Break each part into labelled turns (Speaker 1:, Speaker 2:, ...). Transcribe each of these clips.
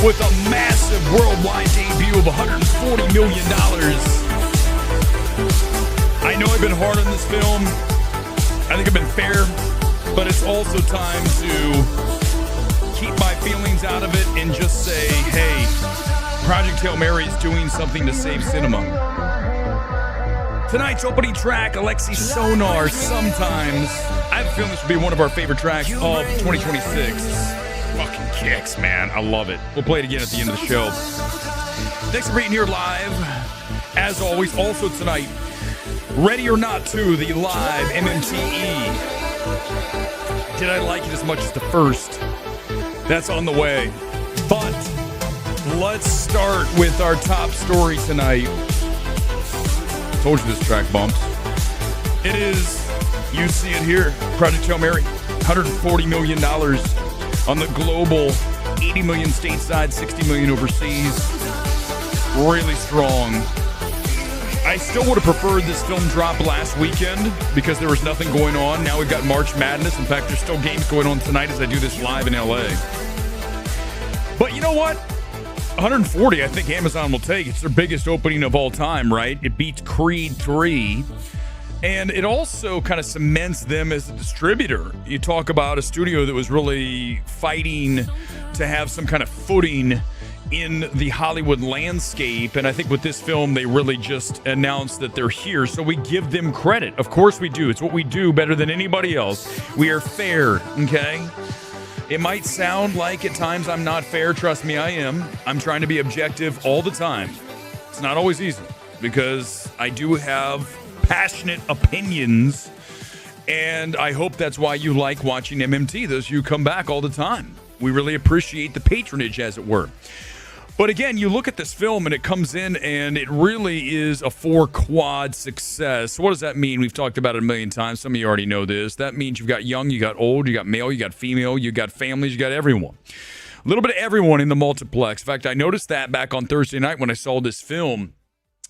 Speaker 1: with a massive worldwide debut of $140 million. I know I've been hard on this film. I think I've been fair, but it's also time to keep my feelings out of it and just say, hey, Project Hail Mary is doing something to save cinema. Tonight's opening track, Alexi Sonar, Sometimes. I have a feeling this will be one of our favorite tracks of 2026. Fucking kicks, man. I love it. We'll play it again at the end of the show. Thanks for being here live. As always, also tonight, Ready or Not to the live MMTE. Did I like it as much as the first? That's on the way. But let's start with our top story tonight. Told you this track bumps. It is, you see it here, Project Hail Mary, $140 million on the global, 80 million stateside, 60 million overseas. Really strong. I still would have preferred this film drop last weekend because there was nothing going on. Now we've got March Madness. In fact, there's still games going on tonight as I do this live in LA. But you know what? 140, I think Amazon will take. It's their biggest opening of all time, right? It beats Creed 3. And it also kind of cements them as a distributor. You talk about a studio that was really fighting to have some kind of footing in the Hollywood landscape. And I think with this film, they really just announced that they're here. So we give them credit. Of course we do. It's what we do better than anybody else. We are fair, okay? It might sound like at times I'm not fair. Trust me, I am. I'm trying to be objective all the time. It's not always easy because I do have passionate opinions, and I hope that's why you like watching MMT. Those of you come back all the time. We really appreciate the patronage, as it were. But again, you look at this film and it comes in and it really is a 4-quad success. What does that mean? We've talked about it a million times. Some of you already know this. That means you've got young, you got old, you got male, you got female, you got families, you got everyone. A little bit of everyone in the multiplex. In fact, I noticed that back on Thursday night when I saw this film.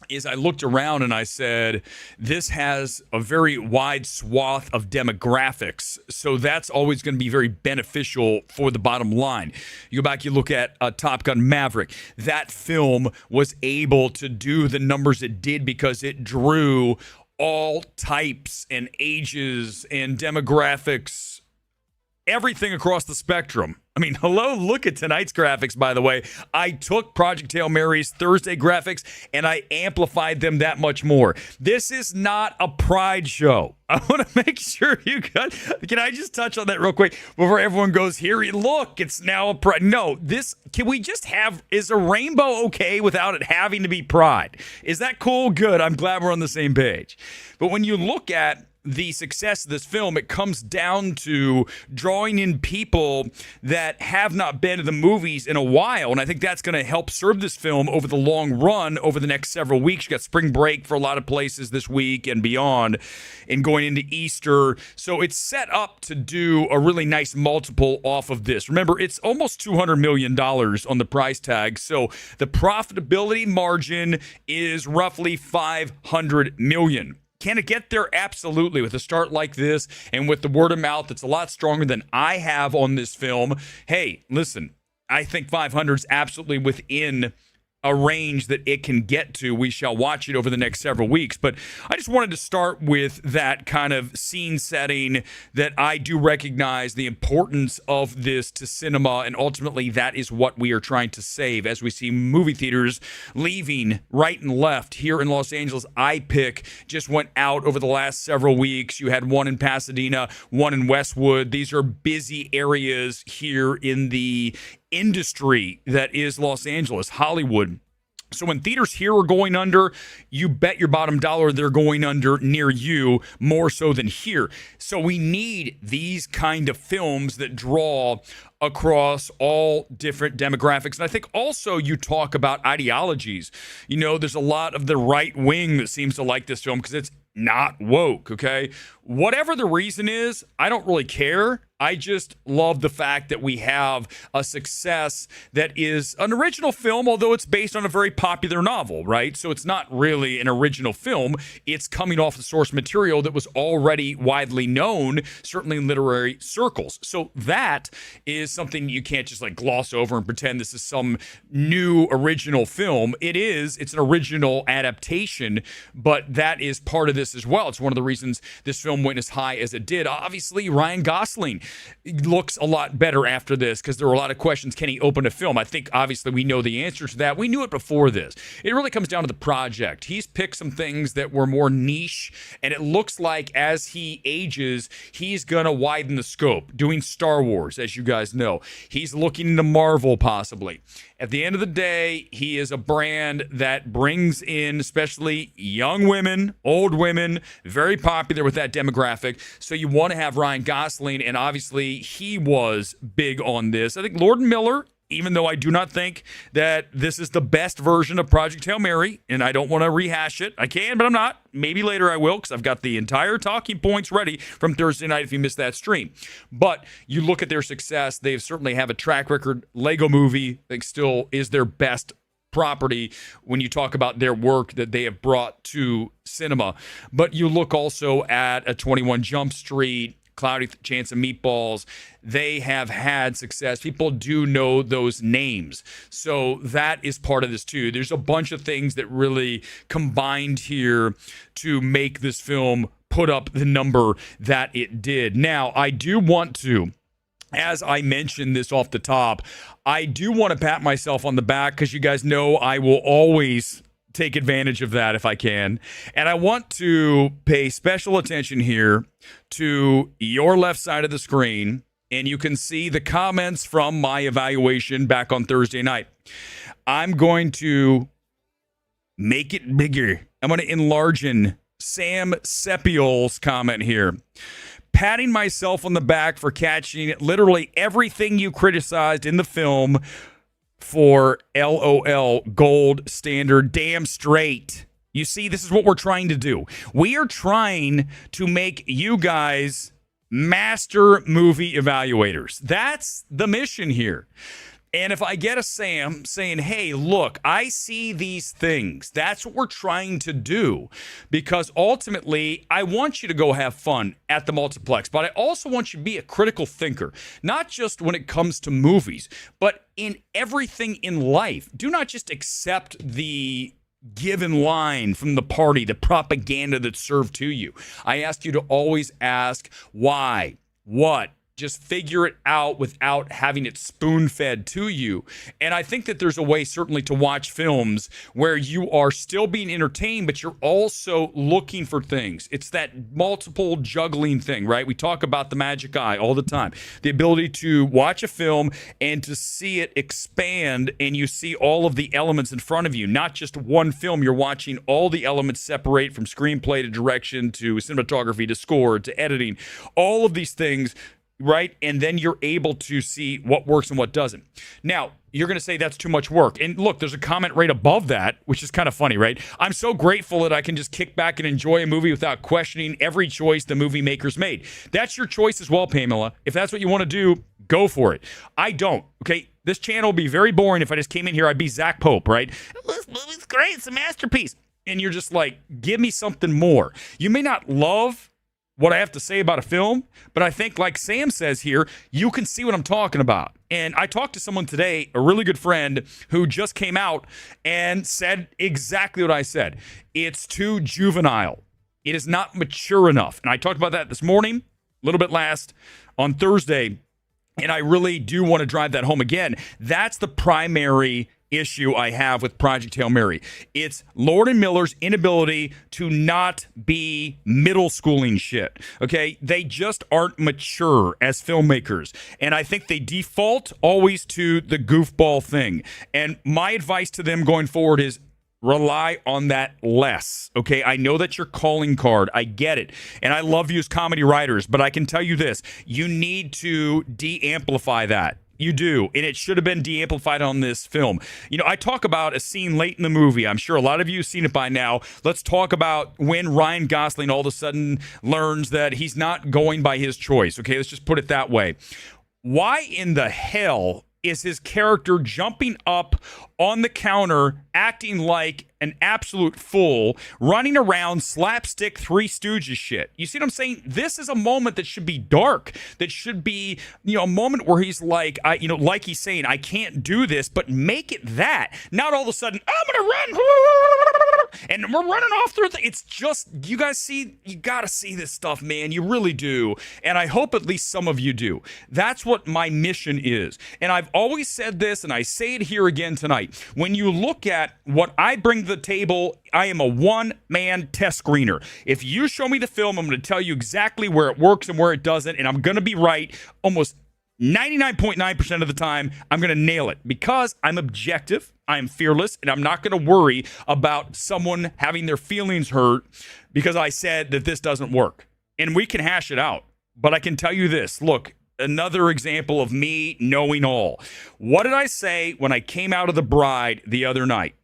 Speaker 1: Is I looked around and I said, this has a very wide swath of demographics. So that's always going to be very beneficial for the bottom line. You go back, you look at Top Gun Maverick. That film was able to do the numbers it did because it drew all types and ages and demographics, everything across the spectrum. I mean, hello, look at tonight's graphics, by the way. I took Project Hail Mary's Thursday graphics and I amplified them that much more. This is not a pride show. I want to make sure you got... Can I just touch on that real quick before everyone goes, here, look, it's now a pride. No, this... Can we just have... Is a rainbow okay without it having to be pride? Is that cool? Good. I'm glad we're on the same page. But when you look at the success of this film, it comes down to drawing in people that have not been to the movies in a while. And I think that's going to help serve this film over the long run, over the next several weeks. You got spring break for a lot of places this week and beyond, and going into Easter. So it's set up to do a really nice multiple off of this. Remember, it's almost $200 million on the price tag. So the profitability margin is roughly $500 million. Can it get there? Absolutely. With a start like this and with the word of mouth that's a lot stronger than I have on this film. Hey, listen, I think 500 is absolutely within a range that it can get to. We shall watch it over the next several weeks. But I just wanted to start with that kind of scene setting that I do recognize the importance of this to cinema. And ultimately, that is what we are trying to save as we see movie theaters leaving right and left here in Los Angeles. iPic just went out over the last several weeks. You had one in Pasadena, one in Westwood. These are busy areas here in the industry that is Los Angeles, Hollywood. So when theaters here are going under, you bet your bottom dollar they're going under near you more so than here. So we need these kind of films that draw across all different demographics. And I think also you talk about ideologies. You know, there's a lot of the right wing that seems to like this film because it's not woke, okay? Whatever the reason is, I don't really care. I just love the fact that we have a success that is an original film, although it's based on a very popular novel, right? So it's not really an original film. It's coming off the source material that was already widely known, certainly in literary circles. So that is something you can't just like gloss over and pretend this is some new original film. It's an original adaptation, but that is part of this as well. It's one of the reasons this film went as high as it did. Obviously, Ryan Gosling looks a lot better after this because there were a lot of questions. Can he open a film? I think obviously we know the answer to that. We knew it before this. It really comes down to the project. He's picked some things that were more niche, and it looks like as he ages, he's going to widen the scope, doing Star Wars, as you guys know. He's looking into Marvel possibly. At the end of the day, he is a brand that brings in especially young women, old women, very popular with that demographic. So you want to have Ryan Gosling, and obviously he was big on this. I think Lord and Miller, even though I do not think that this is the best version of Project Hail Mary, and I don't want to rehash it. I can, but I'm not. Maybe later I will, because I've got the entire talking points ready from Thursday night if you missed that stream. But you look at their success, they certainly have a track record. Lego Movie, I think, still is their best property when you talk about their work that they have brought to cinema. But you look also at a 21 Jump Street, Cloudy Chance of Meatballs. They have had success. People do know those names. So that is part of this too. There's a bunch of things that really combined here to make this film put up the number that it did. Now, I do want to, as I mentioned this off the top, I do want to pat myself on the back because you guys know I will always take advantage of that if I can. And I want to pay special attention here to your left side of the screen, and you can see the comments from my evaluation back on Thursday night. I'm going to make it bigger. I'm going to enlarge Sam Sepiol's comment here. Patting myself on the back for catching literally everything you criticized in the film for LOL, gold standard, damn straight. You see, this is what we're trying to do. We are trying to make you guys master movie evaluators. That's the mission here. And if I get a Sam saying, hey, look, I see these things, that's what we're trying to do. Because ultimately, I want you to go have fun at the multiplex, but I also want you to be a critical thinker, not just when it comes to movies, but in everything in life. Do not just accept the given line from the party, the propaganda that's served to you. I ask you to always ask why, what. Just figure it out without having it spoon-fed to you. And I think that there's a way certainly to watch films where you are still being entertained, but you're also looking for things. It's that multiple juggling thing, right? We talk about the magic eye all the time. The ability to watch a film and to see it expand, and you see all of the elements in front of you. Not just one film. You're watching all the elements separate from screenplay to direction to cinematography to score to editing. All of these things, right? And then you're able to see what works and what doesn't. Now, you're going to say that's too much work. And look, there's a comment right above that, which is kind of funny, right? I'm so grateful that I can just kick back and enjoy a movie without questioning every choice the movie makers made. That's your choice as well, Pamela. If that's what you want to do, go for it. I don't, okay? This channel would be very boring if I just came in here. I'd be Zach Pope, right? This movie's great. It's a masterpiece. And you're just like, give me something more. You may not love what I have to say about a film, but I think, like Sam says here, you can see what I'm talking about. And I talked to someone today, a really good friend, who just came out and said exactly what I said. It's too juvenile. It is not mature enough. And I talked about that this morning, a little bit last on Thursday, and I really do want to drive that home again. That's the primary issue I have with Project Hail Mary. It's Lord and Miller's inability to not be middle schooling shit. Okay? They just aren't mature as filmmakers. And I think they default always to the goofball thing. And my advice to them going forward is rely on that less. Okay, I know that's your calling card. I get it. And I love you as comedy writers, but I can tell you this. You need to de-amplify that. You do, and it should have been de-amplified on this film. You know, I talk about a scene late in the movie. I'm sure a lot of you have seen it by now. Let's talk about when Ryan Gosling all of a sudden learns that he's not going by his choice. Okay, let's just put it that way. Why in the hell is his character jumping up on the counter, acting like an absolute fool, running around slapstick Three Stooges shit? You see what I'm saying? This is a moment that should be dark, that should be, you know, a moment where he's like, like he's saying, I can't do this, but make it that. Not all of a sudden, I'm gonna run, and we're running off through it's just, you guys see, you gotta see this stuff, man. You really do. And I hope at least some of you do. That's what my mission is. And I've always said this, and I say it here again tonight. When you look at what I bring to the table, I am a one-man test screener. If you show me the film, I'm going to tell you exactly where it works and where it doesn't, and I'm going to be right almost 99.9% of the time. I'm going to nail it because I'm objective, I'm fearless, and I'm not going to worry about someone having their feelings hurt because I said that this doesn't work. And we can hash it out. But I can tell you this. Look, another example of me knowing all. What did I say when I came out of The Bride the other night?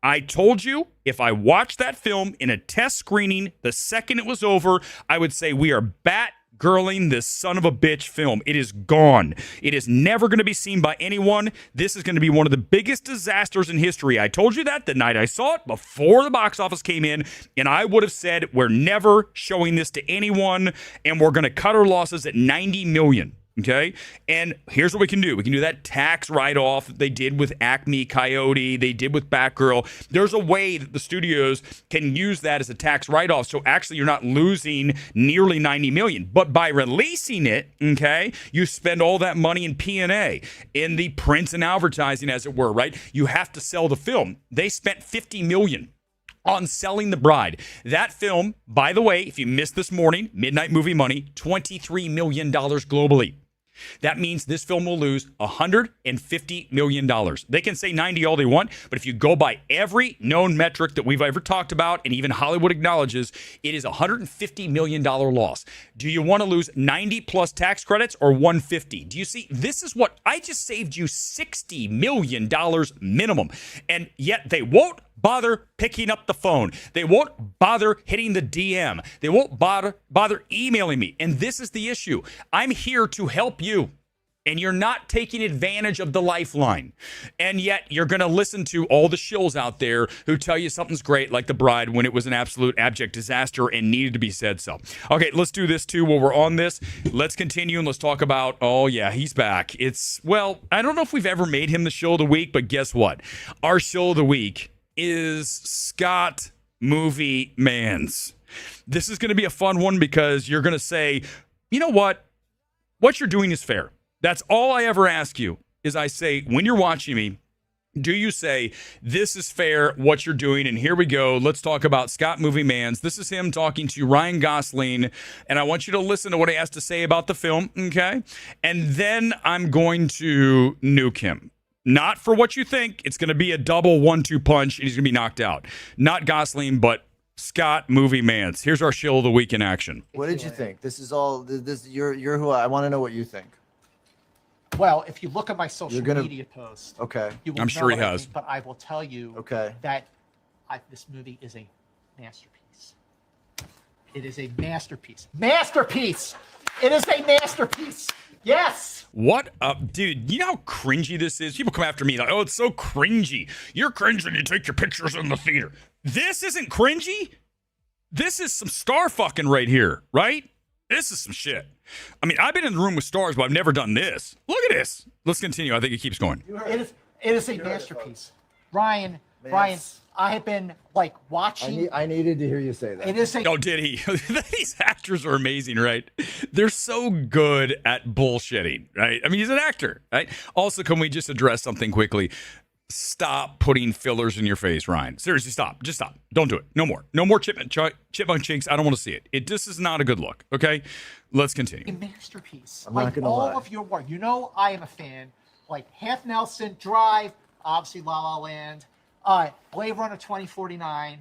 Speaker 1: I told you if I watched that film in a test screening, the second it was over, I would say we are bat-girling this son of a bitch film. It is gone. It is never going to be seen by anyone. This is going to be one of the biggest disasters in history. I told you that the night I saw it, before the box office came in, and I would have said we're never showing this to anyone, and we're going to cut our losses at 90 million. Okay, and here's what we can do. We can do that tax write-off they did with Acme Coyote, they did with Batgirl. There's a way that the studios can use that as a tax write-off, so actually you're not losing nearly 90 million. But by releasing it, okay, you spend all that money in P&A, in the prints and advertising, as it were, right? You have to sell the film. They spent 50 million on selling The Bride. That film, by the way, if you missed this morning, Midnight Movie Money, $23 million globally. That means this film will lose $150 million. They can say 90 all they want, but if you go by every known metric that we've ever talked about, and even Hollywood acknowledges, it is a $150 million loss. Do you want to lose 90 plus tax credits or 150? Do you see? This is what I just saved you $60 million minimum. And yet they won't bother picking up the phone. They won't bother hitting the DM. They won't bother emailing me. And this is the issue. I'm here to help you. And you're not taking advantage of the lifeline. And yet you're going to listen to all the shills out there who tell you something's great, like The Bride, when it was an absolute abject disaster and needed to be said so. Okay, let's do this too while we're on this. Let's continue and let's talk about, oh yeah, he's back. It's, well, I don't know if we've ever made him the shill of the week, but guess what? Our shill of the week is Scott Movie Mantz. This is going to be a fun one because you're going to say, you know what? What you're doing is fair. That's all I ever ask you is I say, when you're watching me, do you say, this is fair, what you're doing? And here we go. Let's talk about Scott Movie Mantz. This is him talking to Ryan Gosling. And I want you to listen to what he has to say about the film, okay? And then I'm going to nuke him. Not for what you think. It's going to be a double 1-2 punch, and he's going to be knocked out. Not Gosling, but Scott Movie Mantz. Here's our shill of the week in action.
Speaker 2: What did you think? This is all. This you're who I want to know what you think.
Speaker 3: Well, if you look at my social media post,
Speaker 2: okay,
Speaker 3: you will
Speaker 1: I'm sure he has.
Speaker 3: but I will tell you,
Speaker 2: okay,
Speaker 3: that this movie is a masterpiece. It is a masterpiece. Masterpiece. It is a masterpiece. Yes.
Speaker 1: What up, dude? You know how cringy this is? People come after me like, oh, it's so cringy. You're cringe when you take your pictures in the theater. This isn't cringy. This is some star fucking right here, right? This is some shit. I mean, I've been in the room with stars, but I've never done this. Look at this. Let's continue. I think it keeps going.
Speaker 3: It is a masterpiece. Ryan, I have been like watching.
Speaker 2: I needed to hear you say that.
Speaker 3: It is a.
Speaker 1: Oh, did he? These actors are amazing, right? They're so good at bullshitting, right? I mean, he's an actor, right? Also, can we just address something quickly? Stop putting fillers in your face, Ryan. Seriously, stop. Just stop. Don't do it. No more. No more chipmunk chinks. I don't want to see it. This is not a good look, okay? Let's continue.
Speaker 3: A masterpiece.
Speaker 2: I'm
Speaker 3: like
Speaker 2: not gonna
Speaker 3: all
Speaker 2: lie.
Speaker 3: of your work. You know I am a fan. Like Half Nelson, Drive, obviously La La Land, Blade Runner 2049,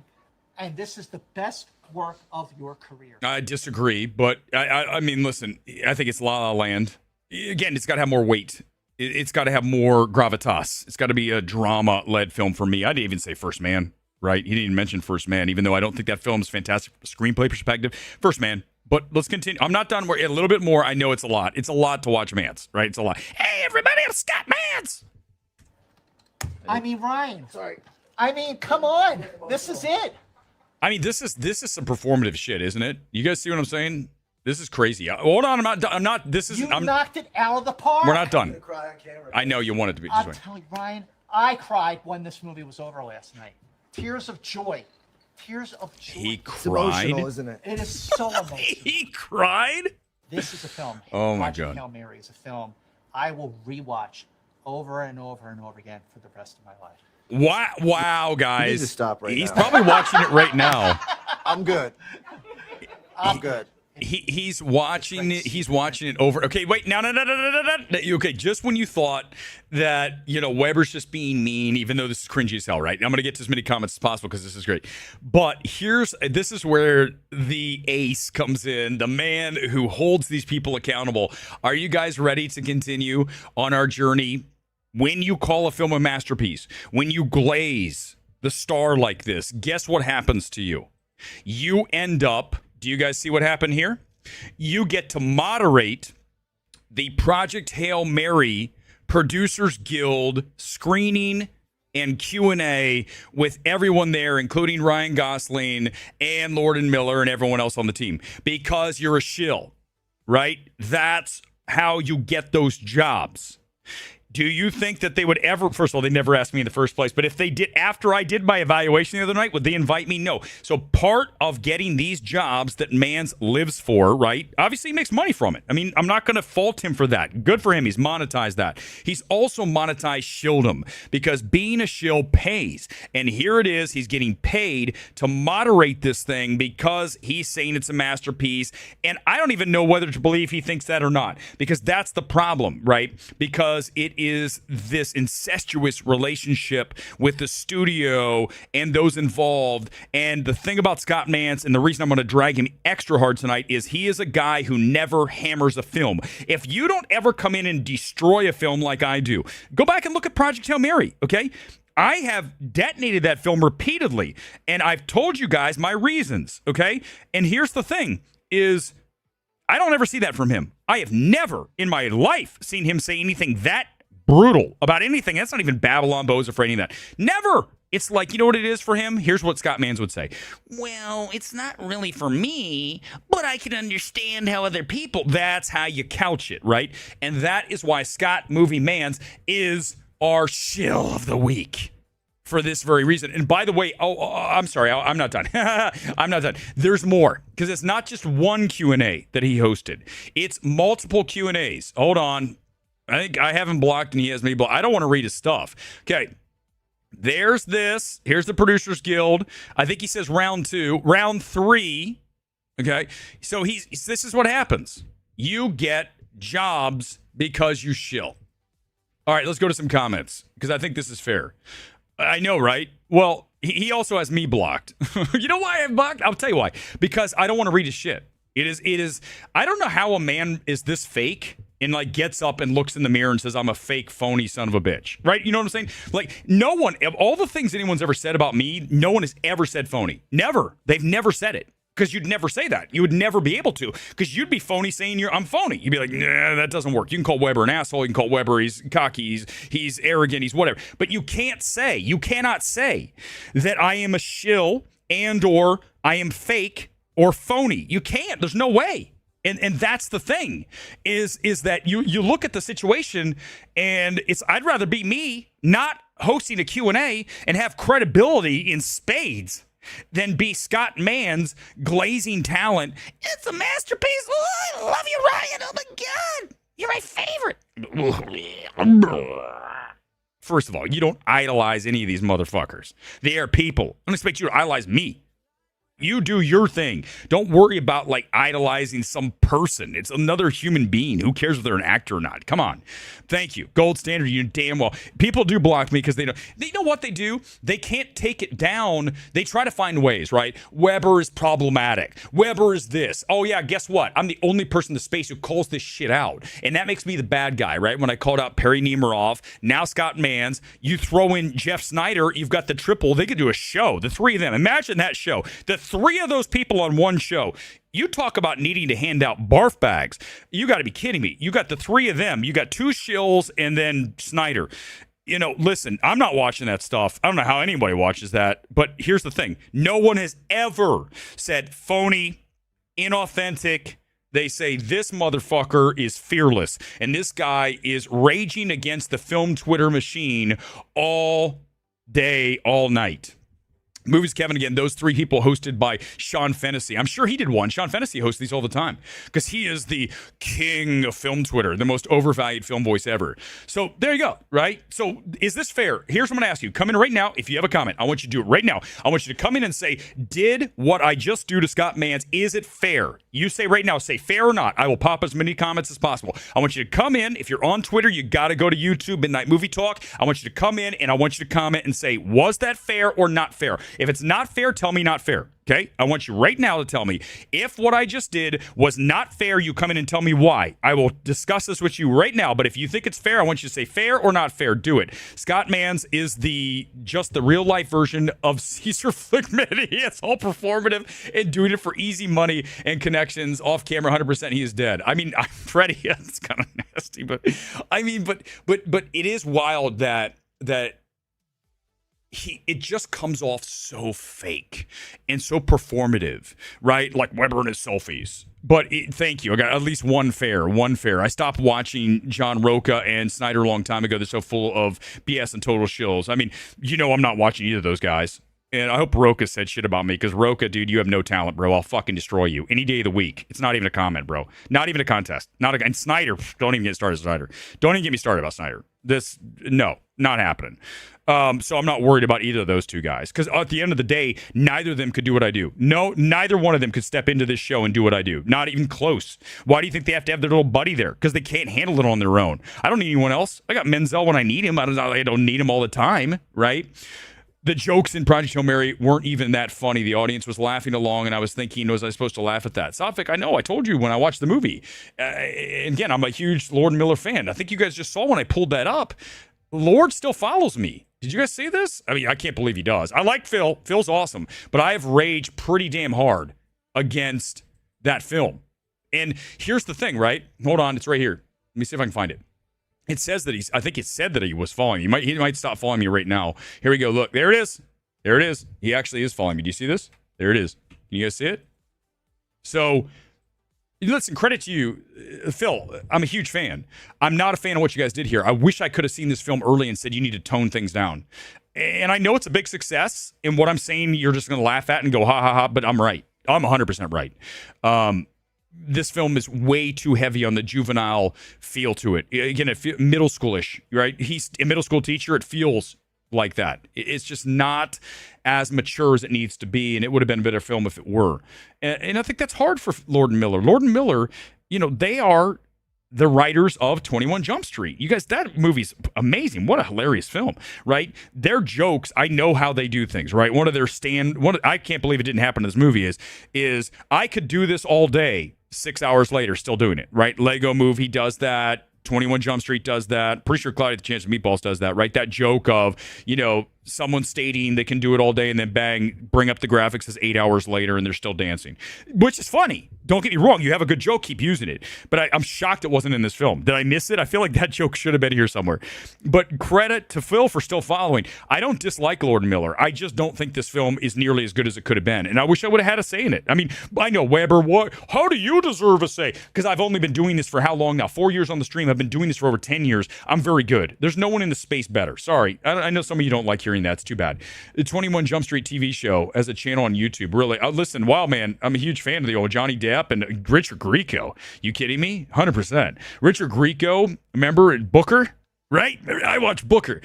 Speaker 3: and this is the best work of your career.
Speaker 1: I disagree, but I mean, listen, I think it's La La Land. Again, it's got to have more weight. It's got to have more gravitas. It's got to be a drama-led film for me. I didn't even say First Man, right? He didn't even mention First Man, even though I don't think that film is fantastic from a screenplay perspective. First Man. But let's continue. I'm not done. We're a little bit more. I know it's a lot. It's a lot to watch Mantz, right? It's a lot. Hey, everybody, I'm Scott Mantz.
Speaker 3: I mean, Ryan. Sorry. I mean, come on. This is it.
Speaker 1: I mean, this is some performative shit, isn't it? You guys see what I'm saying? This is crazy. Hold on, I'm not. This is.
Speaker 3: You
Speaker 1: I'm,
Speaker 3: knocked it out of the park.
Speaker 1: We're not done. I know you want it to be.
Speaker 3: I'm telling you, Ryan, I cried when this movie was over last night. Tears of joy. Tears of joy.
Speaker 1: He
Speaker 2: It's
Speaker 1: cried.
Speaker 2: emotional, isn't it?
Speaker 3: It is so emotional.
Speaker 1: He cried.
Speaker 3: This is a film.
Speaker 1: Oh my
Speaker 3: Project
Speaker 1: God.
Speaker 3: Hail Mary is a film I will rewatch over and over and over again for the rest of my life.
Speaker 1: Wow, guys.
Speaker 2: You need to stop right
Speaker 1: He's
Speaker 2: now.
Speaker 1: probably watching it right now.
Speaker 2: I'm good. I'm good.
Speaker 1: He's watching it. He's watching it over. Okay, wait. No. Okay, just when you thought that, Weber's just being mean, even though this is cringy as hell, right? I'm going to get to as many comments as possible because this is great. But this is where the ace comes in, the man who holds these people accountable. Are you guys ready to continue on our journey? When you call a film a masterpiece, when you glaze the star like this, guess what happens to you? You end up, do you guys see what happened here? You get to moderate the Project Hail Mary Producers Guild screening and Q&A with everyone there, including Ryan Gosling and Lord and Miller and everyone else on the team, because you're a shill, right? That's how you get those jobs. Do you think that they would ever, first of all, they never asked me in the first place, but if they did, after I did my evaluation the other night, would they invite me? No. So part of getting these jobs that Mantz lives for, right? Obviously he makes money from it. I mean, I'm not going to fault him for that. Good for him. He's monetized that. He's also monetized shilldom because being a shill pays. And here it is. He's getting paid to moderate this thing because he's saying it's a masterpiece. And I don't even know whether to believe he thinks that or not, because that's the problem, right? Because it is this incestuous relationship with the studio and those involved. And the thing about Scott Mantz, and the reason I'm going to drag him extra hard tonight, is he is a guy who never hammers a film. If you don't ever come in and destroy a film like I do, go back and look at Project Hail Mary, okay? I have detonated that film repeatedly, and I've told you guys my reasons, okay? And here's the thing, is I don't ever see that from him. I have never in my life seen him say anything that brutal about anything. That's not even Babylon Boza for any of that. Never. It's like, you know what it is for him? Here's what Scott Mantz would say. Well, it's not really for me, but I can understand how other people. That's how you couch it, right? And that is why Scott Movie Mantz is our shill of the week. For this very reason. And by the way, I'm sorry, I'm not done. I'm not done. There's more, because it's not just one Q&A that he hosted. It's multiple Q&As. Hold on. I think I have him blocked and he has me blocked. I don't want to read his stuff. Okay. There's this. Here's the Producers Guild. I think he says round 2. Round 3. Okay. So this is what happens. You get jobs because you shill. All right, let's go to some comments, because I think this is fair. I know, right? Well, he also has me blocked. You know why I have blocked? I'll tell you why. Because I don't want to read his shit. It is. I don't know how a man is this fake and like gets up and looks in the mirror and says, I'm a fake, phony son of a bitch. Right? You know what I'm saying? Like, no one, of all the things anyone's ever said about me, no one has ever said phony. Never. They've never said it. Because you'd never say that. You would never be able to. Because you'd be phony saying I'm phony. You'd be like, nah, that doesn't work. You can call Weber an asshole. You can call Weber he's cocky. He's arrogant. He's whatever. But you cannot say that I am a shill and or I am fake or phony. You can't. There's no way. And that's the thing, is that you look at the situation and I'd rather be me not hosting a Q&A and have credibility in spades than be Scott Mantz glazing talent. It's a masterpiece. Oh, I love you, Ryan. Oh my God. You're my favorite. First of all, you don't idolize any of these motherfuckers. They are people. I don't expect you to idolize me. You do your thing. Don't worry about like idolizing some person. It's another human being. Who cares if they're an actor or not? Come on. Thank you. Gold standard, you damn well. People do block me because they don't. You know what they do? They can't take it down. They try to find ways, right? Weber is problematic. Weber is this. Oh, yeah, guess what? I'm the only person in the space who calls this shit out. And that makes me the bad guy, right? When I called out Perry Nemiroff, now Scott Mantz, you throw in Jeff Snyder, you've got the triple. They could do a show, the three of them. Imagine that show. The three of those people on one show. You talk about needing to hand out barf bags. You got to be kidding me. You got the three of them. You got two shills and then Snyder. You know, listen, I'm not watching that stuff. I don't know how anybody watches that. But here's the thing. No one has ever said phony, inauthentic. They say this motherfucker is fearless. And this guy is raging against the film Twitter machine all day, all night. Movies Kevin again, those three people hosted by Sean Fennessy. I'm sure he did one. Sean Fennessy hosts these all the time because he is the king of film Twitter, the most overvalued film voice ever. So there you go, right? So is this fair? Here's what I'm going to ask you. Come in right now. If you have a comment, I want you to do it right now. I want you to come in and say, did what I just do to Scott Mantz, is it fair? You say right now, say fair or not. I will pop as many comments as possible. I want you to come in. If you're on Twitter, you got to go to YouTube, Midnight Movie Talk. I want you to come in and I want you to comment and say, was that fair or not fair? If it's not fair, tell me not fair. Okay? I want you right now to tell me if what I just did was not fair. You come in and tell me why. I will discuss this with you right now. But if you think it's fair, I want you to say fair or not fair. Do it. Scott Mantz is just the real life version of Caesar Flickman. He is all performative and doing it for easy money and connections off camera. 100%. He is dead. I mean, Freddie. It's kind of nasty, but I mean, but it is wild that. It just comes off so fake and so performative, right? Like Weber and his selfies. But thank you. I got at least one fair. I stopped watching John Roca and Snyder a long time ago. They're so full of BS and total shills. I mean, I'm not watching either of those guys. And I hope Roca said shit about me because Roca, dude, you have no talent, bro. I'll fucking destroy you any day of the week. It's not even a comment, bro. Not even a contest. And Snyder, don't even get started, Snyder. Don't even get me started about Snyder. No, not happening. So I'm not worried about either of those two guys because at the end of the day, neither of them could do what I do. No, neither one of them could step into this show and do what I do. Not even close. Why do you think they have to have their little buddy there? Because they can't handle it on their own. I don't need anyone else. I got Menzel when I need him. I don't need him all the time, right? The jokes in Project Hail Mary weren't even that funny. The audience was laughing along, and I was thinking, was I supposed to laugh at that? Safik, I know. I told you when I watched the movie. Again, I'm a huge Lord Miller fan. I think you guys just saw when I pulled that up. Lord still follows me. Did you guys see this? I mean, I can't believe he does. I like Phil. Phil's awesome. But I have raged pretty damn hard against that film. And here's the thing, right? Hold on. It's right here. Let me see if I can find it. It says that I think it said that he was following me. He might stop following me right now. Here we go. Look, there it is. There it is. He actually is following me. Do you see this? There it is. Can you guys see it? So, listen, credit to you, Phil. I'm a huge fan. I'm not a fan of what you guys did here. I wish I could have seen this film early and said you need to tone things down. And I know it's a big success. And what I'm saying, you're just going to laugh at and go, ha, ha, ha. But I'm right. I'm 100% right. This film is way too heavy on the juvenile feel to it. Again, middle schoolish, right? He's a middle school teacher. It feels like that. It's just not as mature as it needs to be, and it would have been a better film if it were. And I think that's hard for Lord and Miller. Lord and Miller, they are the writers of 21 Jump Street. You guys, that movie's amazing. What a hilarious film, right? Their jokes, I know how they do things, right? I can't believe it didn't happen in this movie is I could do this all day, 6 hours later, still doing it, right? Lego Movie does that. 21 Jump Street does that. Pretty sure Cloudy with a Chance of Meatballs does that, right? That joke of, someone stating they can do it all day and then bang, bring up the graphics as 8 hours later and they're still dancing, which is funny. Don't get me wrong. You have a good joke, keep using it. But I'm shocked it wasn't in this film. Did I miss it? I feel like that joke should have been here somewhere. But credit to Phil for still following. I don't dislike Lord and Miller. I just don't think this film is nearly as good as it could have been. And I wish I would have had a say in it. I mean, I know Weber, how do you deserve a say? Because I've only been doing this for how long now? 4 years on the stream. I've been doing this for over 10 years. I'm very good. There's no one in the space better. Sorry. I know some of you don't like hearing that. It's too bad. The 21 Jump Street TV show as a channel on YouTube. Really. Listen, wow, man. I'm a huge fan of the old Johnny Depp and Richard Grieco. You kidding me? 100%. Richard Grieco, remember Booker? Right? I watch Booker.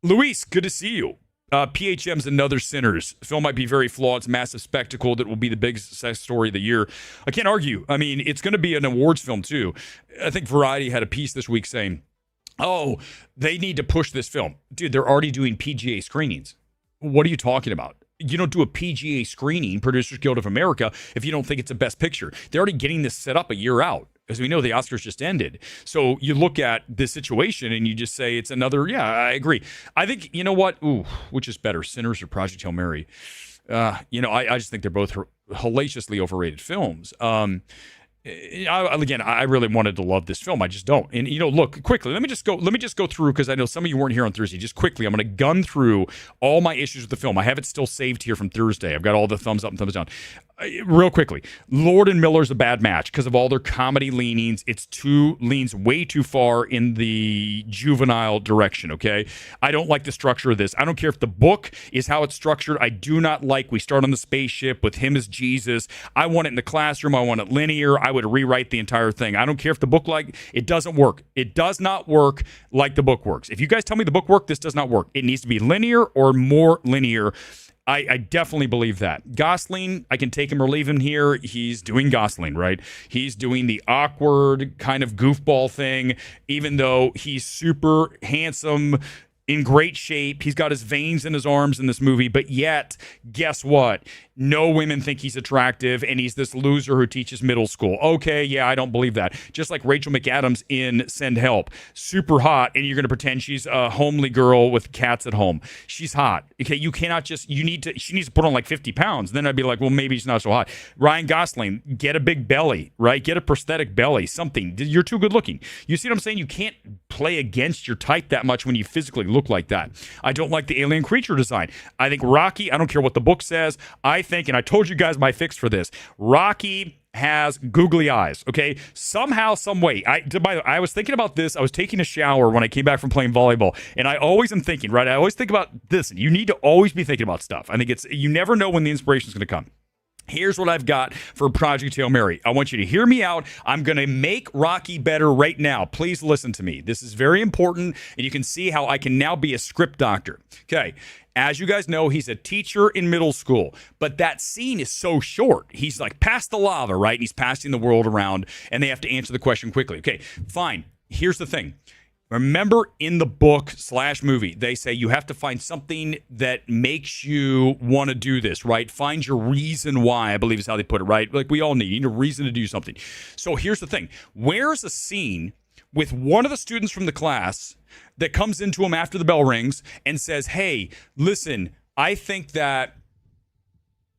Speaker 1: Luis, good to see you. PHM's Another Sinners. The film might be very flawed. It's a massive spectacle that will be the biggest success story of the year. I can't argue. I mean, it's going to be an awards film, too. I think Variety had a piece this week saying, oh, they need to push this film. Dude, they're already doing PGA screenings. What are you talking about? You don't do a PGA screening, Producers Guild of America, if you don't think it's a best picture. They're already getting this set up a year out. As we know, the Oscars just ended. So you look at this situation and you just say it's another, yeah, I agree. I think, you know what? Ooh, which is better, Sinners or Project Hail Mary? I just think they're both hellaciously overrated films. I really wanted to love this film. I just don't. And look quickly. Let me just go through, because I know some of you weren't here on Thursday. Just quickly, I'm going to gun through all my issues with the film. I have it still saved here from Thursday. I've got all the thumbs up and thumbs down. Real quickly, Lord and Miller's a bad match because of all their comedy leanings. Leans way too far in the juvenile direction, okay? I don't like the structure of this. I don't care if the book is how it's structured. I do not like, we start on the spaceship with him as Jesus. I want it in the classroom. I want it linear. I would rewrite the entire thing. I don't care if the book, it doesn't work. It does not work like the book works. If you guys tell me the book worked, this does not work. It needs to be linear or more linear. I definitely believe that. Gosling, I can take him or leave him here. He's doing Gosling, right? He's doing the awkward kind of goofball thing, even though he's super handsome, in great shape. He's got his veins in his arms in this movie, but yet, guess what? No women think he's attractive, and he's this loser who teaches middle school. Okay, yeah, I don't believe that. Just like Rachel McAdams in Send Help. Super hot, and you're going to pretend she's a homely girl with cats at home. She's hot. Okay, you cannot just, she needs to put on like 50 pounds. Then I'd be like, well, maybe she's not so hot. Ryan Gosling, get a big belly, right? Get a prosthetic belly, something. You're too good looking. You see what I'm saying? You can't play against your type that much when you physically look like that. I don't like the alien creature design. I think Rocky, I don't care what the book says, I think, and I told you guys my fix for this, Rocky has googly eyes, okay? Somehow, some way. By the way, I was thinking about this. I was taking a shower when I came back from playing volleyball, and I always am thinking, right? I always think about this. You need to always be thinking about stuff. I think you never know when the inspiration is going to come. Here's what I've got for Project Hail Mary. I want you to hear me out. I'm going to make Rocky better right now. Please listen to me. This is very important, and you can see how I can now be a script doctor. Okay. As you guys know, he's a teacher in middle school, but that scene is so short. He's like past the lava, right? And he's passing the world around, and they have to answer the question quickly. Okay, fine. Here's the thing. Remember in the book / movie, they say you have to find something that makes you want to do this, right? Find your reason why, I believe is how they put it, right? Like we all need. You need a reason to do something. So here's the thing. Where's a scene with one of the students from the class that comes into him after the bell rings and says, hey, listen, I think that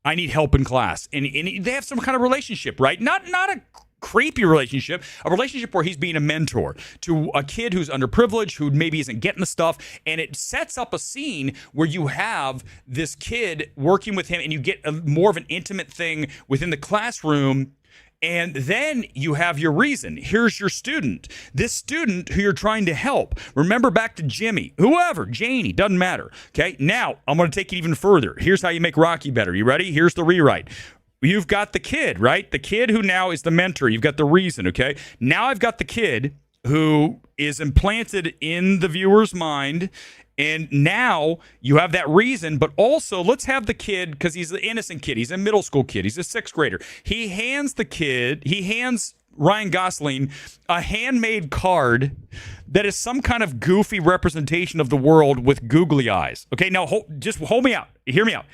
Speaker 1: I need help in class. And they have some kind of relationship, right? Not a creepy relationship, a relationship where he's being a mentor to a kid who's underprivileged, who maybe isn't getting the stuff, and it sets up a scene where you have this kid working with him, and you get more of an intimate thing within the classroom. And then you have your reason. Here's your student. This student who you're trying to help. Remember back to Jimmy, whoever, Janie, doesn't matter. Okay, now I'm going to take it even further. Here's how you make Rocky better. You ready? Here's the rewrite. You've got the kid, right? The kid who now is the mentor. You've got the reason, okay? Now I've got the kid who is implanted in the viewer's mind. And now you have that reason, but also let's have the kid, because he's an innocent kid. He's a middle school kid. He's a 6th grader. He hands Ryan Gosling a handmade card that is some kind of goofy representation of the world with googly eyes. Okay, now just hold me out. Hear me out.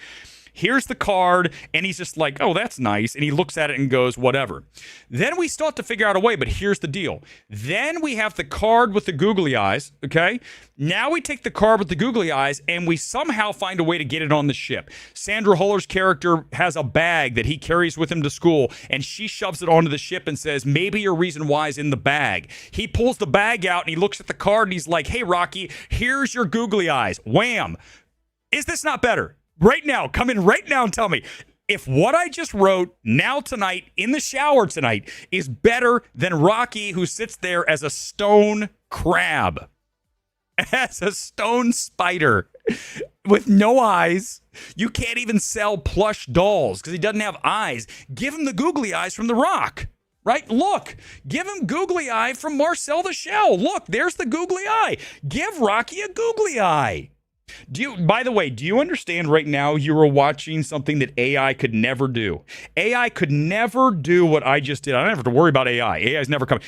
Speaker 1: Here's the card, and he's just like, oh, that's nice. And he looks at it and goes, whatever. Then we start to figure out a way, but here's the deal. Then we have the card with the googly eyes, okay? Now we take the card with the googly eyes, and we somehow find a way to get it on the ship. Sandra Huller's character has a bag that he carries with him to school, and she shoves it onto the ship and says, maybe your reason why is in the bag. He pulls the bag out, and he looks at the card, and he's like, hey, Rocky, here's your googly eyes. Wham. Is this not better? Right now, come in right now and tell me if what I just wrote now tonight in the shower tonight is better than Rocky, who sits there as a stone crab, as a stone spider with no eyes. You can't even sell plush dolls because he doesn't have eyes. Give him the googly eyes from The Rock. Right? Look, give him googly eye from Marcel the Shell. Look, there's the googly eye. Give Rocky a googly eye. By the way, do you understand right now you are watching something that AI could never do? AI could never do what I just did. I don't have to worry about AI. AI is never coming.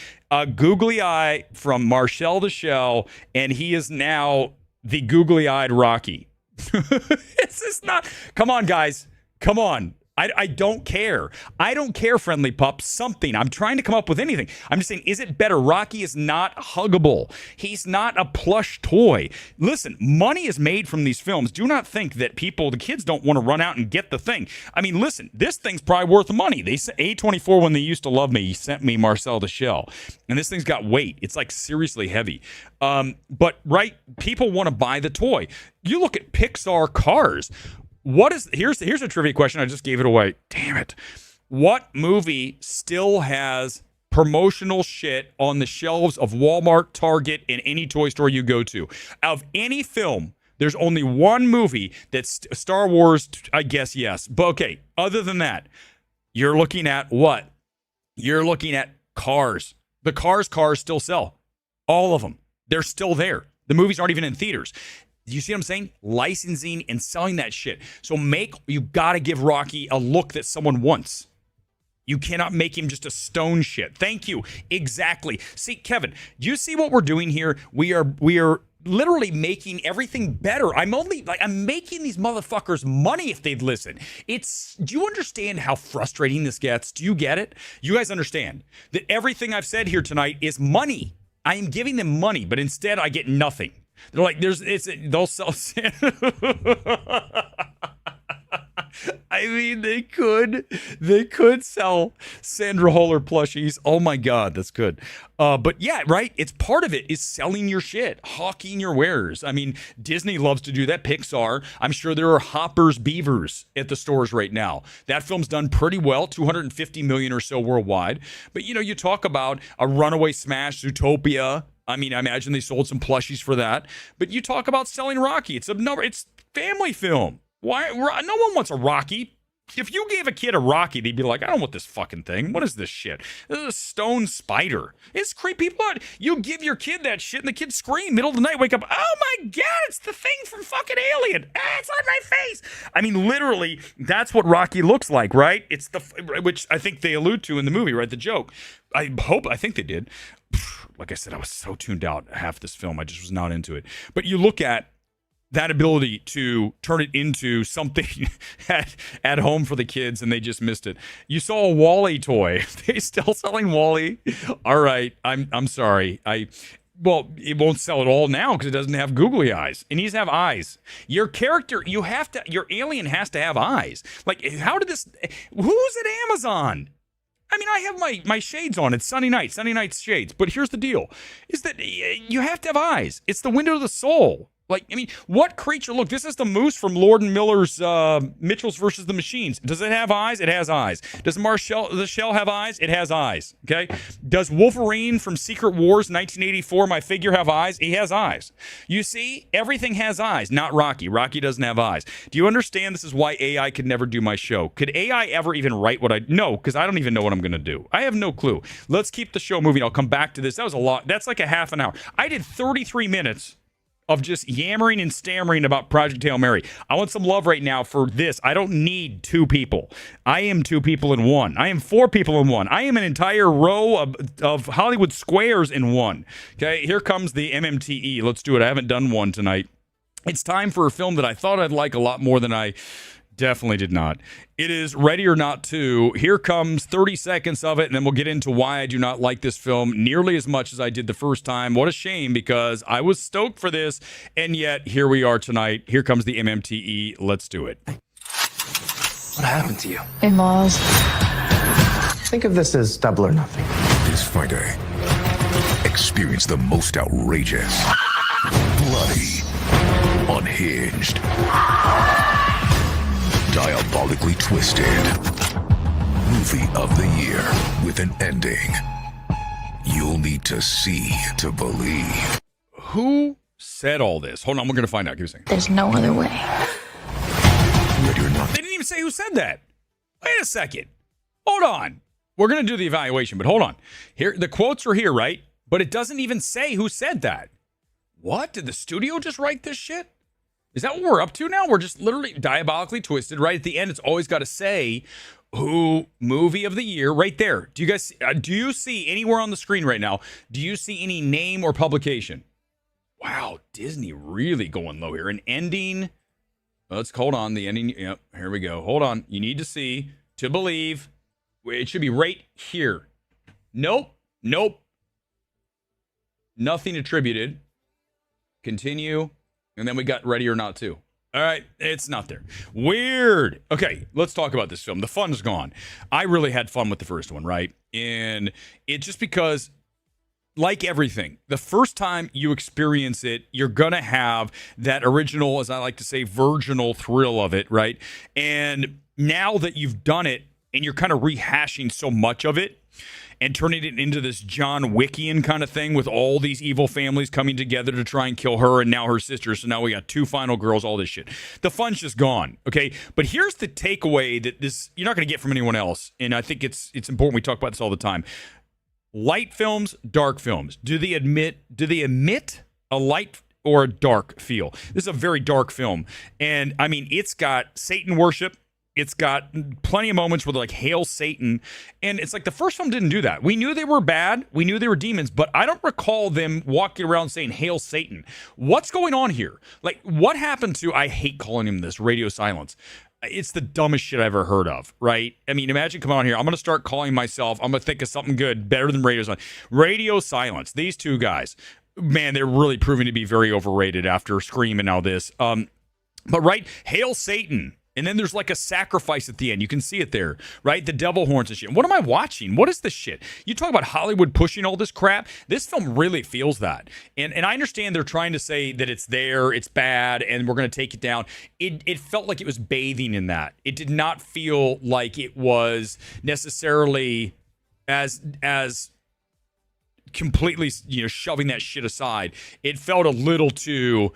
Speaker 1: Googly eye from Marcel the Shell, and he is now the googly-eyed Rocky. It's just not. Come on, guys. Come on. I don't care. I don't care, friendly pup. Something. I'm trying to come up with anything. I'm just saying, is it better? Rocky is not huggable. He's not a plush toy. Listen, money is made from these films. Do not think that the kids don't want to run out and get the thing. I mean, listen, this thing's probably worth money. A24, when they used to love me, sent me Marcel the Shell. And this thing's got weight. It's like seriously heavy. But people want to buy the toy. You look at Pixar Cars. Here's a trivia question. I just gave it away. Damn it. What movie still has promotional shit on the shelves of Walmart, Target, and any toy store you go to? Of any film, there's only one movie that's Star Wars, I guess, yes. But okay, other than that, you're looking at what? You're looking at Cars. The Cars still sell. All of them. They're still there. The movies aren't even in theaters. Do you see what I'm saying? Licensing and selling that shit. So you got to give Rocky a look that someone wants. You cannot make him just a stone shit. Thank you. Exactly. See, Kevin, do you see what we're doing here? We are literally making everything better. I'm making these motherfuckers money if they'd listen. Do you understand how frustrating this gets? Do you get it? You guys understand that everything I've said here tonight is money. I am giving them money, but instead I get nothing. They're like, they'll sell. I mean, they could sell Sandra Holler plushies. Oh my God, that's good. But yeah, right. It's part of it is selling your shit, hawking your wares. I mean, Disney loves to do that. Pixar. I'm sure there are Hopper's Beavers at the stores right now. That film's done pretty well, 250 million or so worldwide. But you talk about a runaway smash, Zootopia. I mean, I imagine they sold some plushies for that. But you talk about selling Rocky. It's family film. Why? No one wants a Rocky. If you gave a kid a Rocky, they'd be like, I don't want this fucking thing. What is this shit? This is a stone spider. It's creepy. But you give your kid that shit and the kid scream middle of the night, wake up. Oh my God, it's the thing from fucking Alien. It's on my face. I mean, literally, that's what Rocky looks like, right? It's which I think they allude to in the movie, right? The joke. I think they did. Like I said, I was so tuned out half this film. I just was not into it. But you look at that ability to turn it into something at home for the kids, and they just missed it. You saw a Wall-E toy. They still selling Wall-E? All right. I'm sorry. Well, it won't sell at all now because it doesn't have googly eyes. It needs to have eyes. Your character, your alien has to have eyes. Like, who's at Amazon? I mean, I have my shades on. It's Sunny Night's shades. But here's the deal, is that you have to have eyes. It's the window of the soul. Like, I mean, what creature? Look, this is the moose from Lord and Miller's Mitchells versus the Machines. Does it have eyes? It has eyes. Does Marcel the Shell have eyes? It has eyes. Okay. Does Wolverine from Secret Wars 1984, my figure, have eyes? He has eyes. You see, everything has eyes. Not Rocky. Rocky doesn't have eyes. Do you understand? This is why AI could never do my show. Could AI ever even write what No, because I don't even know what I'm going to do. I have no clue. Let's keep the show moving. I'll come back to this. That was a lot. That's like a half an hour. I did 33 minutes of just yammering and stammering about Project Hail Mary. I want some love right now for this. I don't need two people. I am two people in one. I am four people in one. I am an entire row of Hollywood squares in one. Okay, here comes the MMTE. Let's do it. I haven't done one tonight. It's time for a film that I thought I'd like a lot more than I definitely did not. It is Ready or Not 2. Here comes 30 seconds of it, and then we'll get into why I do not like this film nearly as much as I did the first time. What a shame, because I was stoked for this, and yet here we are tonight. Here comes the MMTE. Let's do it.
Speaker 4: What happened to you?
Speaker 5: In-laws.
Speaker 4: Think of this as double or nothing.
Speaker 6: This Friday, experience the most outrageous, bloody, unhinged, diabolically twisted movie of the year with an ending you'll need to see to believe.
Speaker 1: Who said all this? Hold on, we're going to find out. Give me a second.
Speaker 5: There's no other way.
Speaker 6: Ready or not.
Speaker 1: They didn't even say who said that. Wait a second. Hold on. We're going to do the evaluation, but hold on. Here, the quotes are here, right? But it doesn't even say who said that. What? Did the studio just write this shit? Is that what we're up to now? We're just literally diabolically twisted. Right at the end, it's always got to say who movie of the year right there. Do you guys do you see anywhere on the screen right now? Do you see any name or publication? Wow, Disney really going low here. An ending. Let's hold on. The ending. Yep, here we go. Hold on. You need to see to believe. It should be right here. Nope. Nothing attributed. Continue. And then we got Ready or Not 2. All right, it's not there. Weird. Okay, let's talk about this film. The fun's gone. I really had fun with the first one, right? And it just because, like everything, the first time you experience it, you're going to have that original, as I like to say, virginal thrill of it, right? And now that you've done it and you're kind of rehashing so much of it, and turning it into this John Wickian kind of thing with all these evil families coming together to try and kill her and now her sister. So now we got 2 final girls, all this shit. The fun's just gone, okay? But here's the takeaway that this you're not going to get from anyone else, and I think it's important we talk about this all the time. Light films, dark films. Do they emit a light or a dark feel? This is a very dark film, and I mean it's got Satan worship. It's got plenty of moments where they're like, hail Satan. And it's like the first film didn't do that. We knew they were bad. We knew they were demons. But I don't recall them walking around saying, hail Satan. What's going on here? Like, what happened to, I hate calling him this, radio silence. It's the dumbest shit I've ever heard of, right? I mean, imagine coming on here. I'm going to start calling myself, I'm going to think of something good, better than radio silence. Radio silence. These 2 guys, man, they're really proving to be very overrated after Scream and now this. But right, hail Satan. And then there's like a sacrifice at the end. You can see it there, right? The devil horns and shit. What am I watching? What is this shit? You talk about Hollywood pushing all this crap. This film really feels that. And I understand they're trying to say that it's there, it's bad, and we're going to take it down. It felt like it was bathing in that. It did not feel like it was necessarily as completely, shoving that shit aside. It felt a little too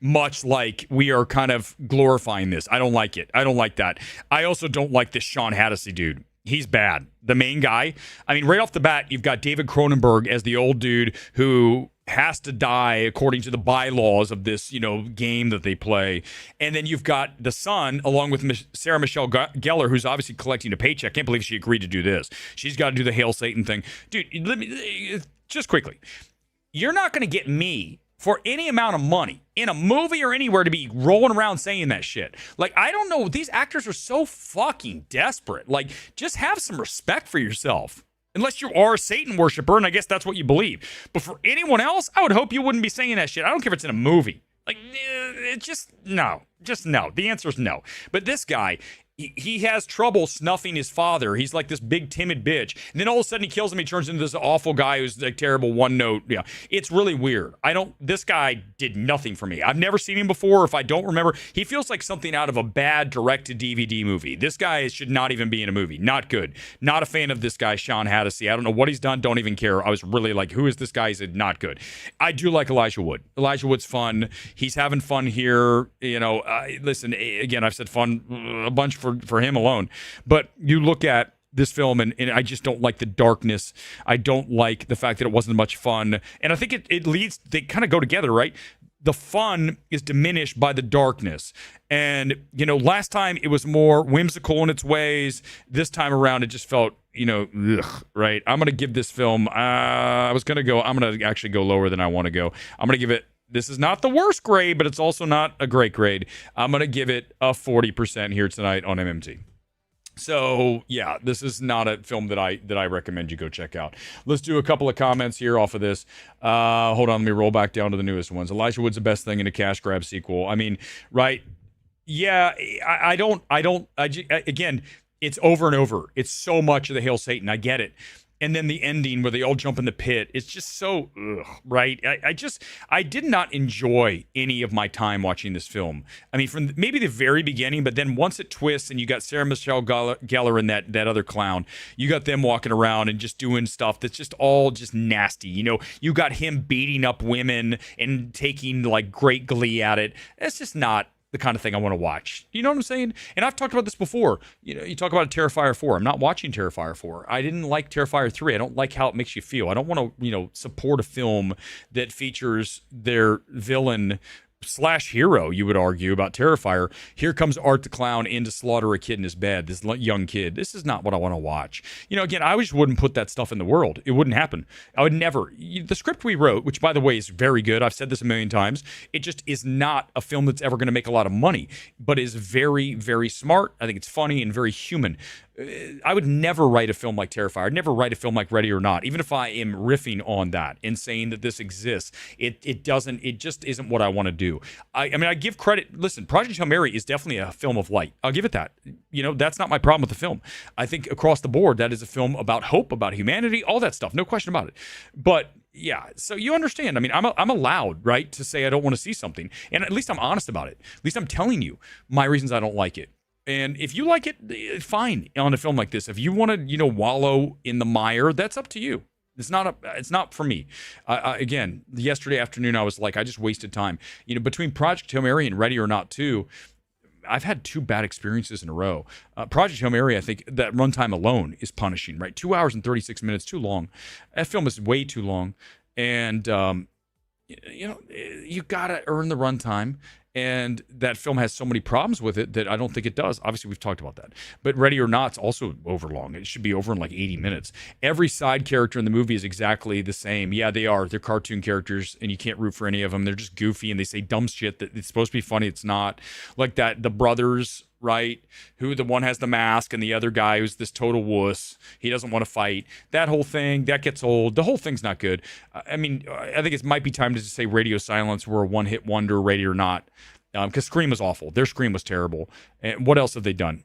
Speaker 1: much like we are kind of glorifying this. I don't like it. I don't like that. I also don't like this Sean Hannity dude. He's bad. The main guy. I mean, right off the bat, you've got David Cronenberg as the old dude who has to die according to the bylaws of this, game that they play. And then you've got the son, along with Sarah Michelle Gellar, who's obviously collecting a paycheck. Can't believe she agreed to do this. She's got to do the Hail Satan thing. Dude, let me just quickly. You're not going to get me for any amount of money in a movie or anywhere to be rolling around saying that shit. Like, I don't know. These actors are so fucking desperate. Like, just have some respect for yourself. Unless you are a Satan worshiper, and I guess that's what you believe. But for anyone else, I would hope you wouldn't be saying that shit. I don't care if it's in a movie. Like, it just no. Just no. The answer is no. But this guy, he has trouble snuffing his father. He's like this big timid bitch. And then all of a sudden he kills him. He turns into this awful guy who's like terrible one note. Yeah, it's really weird. This guy did nothing for me. I've never seen him before. If I don't remember, he feels like something out of a bad direct-to-DVD movie. This guy should not even be in a movie. Not good. Not a fan of this guy, Sean Hannity. I don't know what he's done. Don't even care. I was really like, who is this guy? He said, not good. I do like Elijah Wood. Elijah Wood's fun. He's having fun here. Listen, again, I've said fun a bunch for him alone. But you look at this film and I just don't like the darkness. I don't like the fact that it wasn't much fun. And I think it leads, they kind of go together, right? The fun is diminished by the darkness. And, last time it was more whimsical in its ways. This time around, it just felt, right? I'm going to give this film, I'm going to actually go lower than I want to go. I'm going to give it, this is not the worst grade, but it's also not a great grade. I'm going to give it a 40% here tonight on MMT. So, yeah, this is not a film that I recommend you go check out. Let's do a couple of comments here off of this. Hold on, let me roll back down to the newest ones. Elijah Wood's the best thing in a cash grab sequel. I mean, right? Yeah, again, it's over and over. It's so much of the Hail Satan. I get it. And then the ending where they all jump in the pit. It's just so, right? I did not enjoy any of my time watching this film. I mean, from maybe the very beginning, but then once it twists and you got Sarah Michelle Gellar and that other clown, you got them walking around and just doing stuff that's just all just nasty. You got him beating up women and taking like great glee at it. It's just not the kind of thing I want to watch. You know what I'm saying? And I've talked about this before. You talk about Terrifier 4. I'm not watching Terrifier 4. I didn't like Terrifier 3. I don't like how it makes you feel. I don't want to, support a film that features their villain slash hero, you would argue, about Terrifier. Here comes Art the Clown in to slaughter a kid in his bed, this young kid. This is not what I want to watch. Again, I just wouldn't put that stuff in the world. It wouldn't happen. I would never. The script we wrote, which, by the way, is very good. I've said this a million times. It just is not a film that's ever going to make a lot of money, but is very, very smart. I think it's funny and very human. I would never write a film like Terrifier. I'd never write a film like Ready or Not, even if I am riffing on that and saying that this exists. It just isn't what I want to do. I mean, I give credit. Listen, Project Hail Mary is definitely a film of light. I'll give it that. That's not my problem with the film. I think across the board, that is a film about hope, about humanity, all that stuff. No question about it. But yeah, so you understand. I mean, I'm allowed, right, to say I don't want to see something. And at least I'm honest about it. At least I'm telling you my reasons I don't like it. And if you like it, fine on a film like this. If you want to, wallow in the mire, that's up to you. It's not for me. Again, yesterday afternoon, I was like, I just wasted time. Between Project Hail Mary and Ready or Not 2, I've had 2 bad experiences in a row. Project Hail Mary, I think that runtime alone is punishing, right? 2 hours and 36 minutes, too long. That film is way too long. And, you got to earn the runtime. And that film has so many problems with it that I don't think it does. Obviously, we've talked about that. But Ready or Not's also overlong. It should be over in like 80 minutes. Every side character in the movie is exactly the same. Yeah, they are. They're cartoon characters, and you can't root for any of them. They're just goofy, and they say dumb shit that it's supposed to be funny. It's not. Like that, the brothers, right? Who the one has the mask, and the other guy who's this total wuss. He doesn't want to fight. That whole thing, that gets old. The whole thing's not good. I mean, I think it might be time to just say Radio Silence were a one-hit wonder, Ready or Not. Because Scream was awful. Their Scream was terrible. And what else have they done?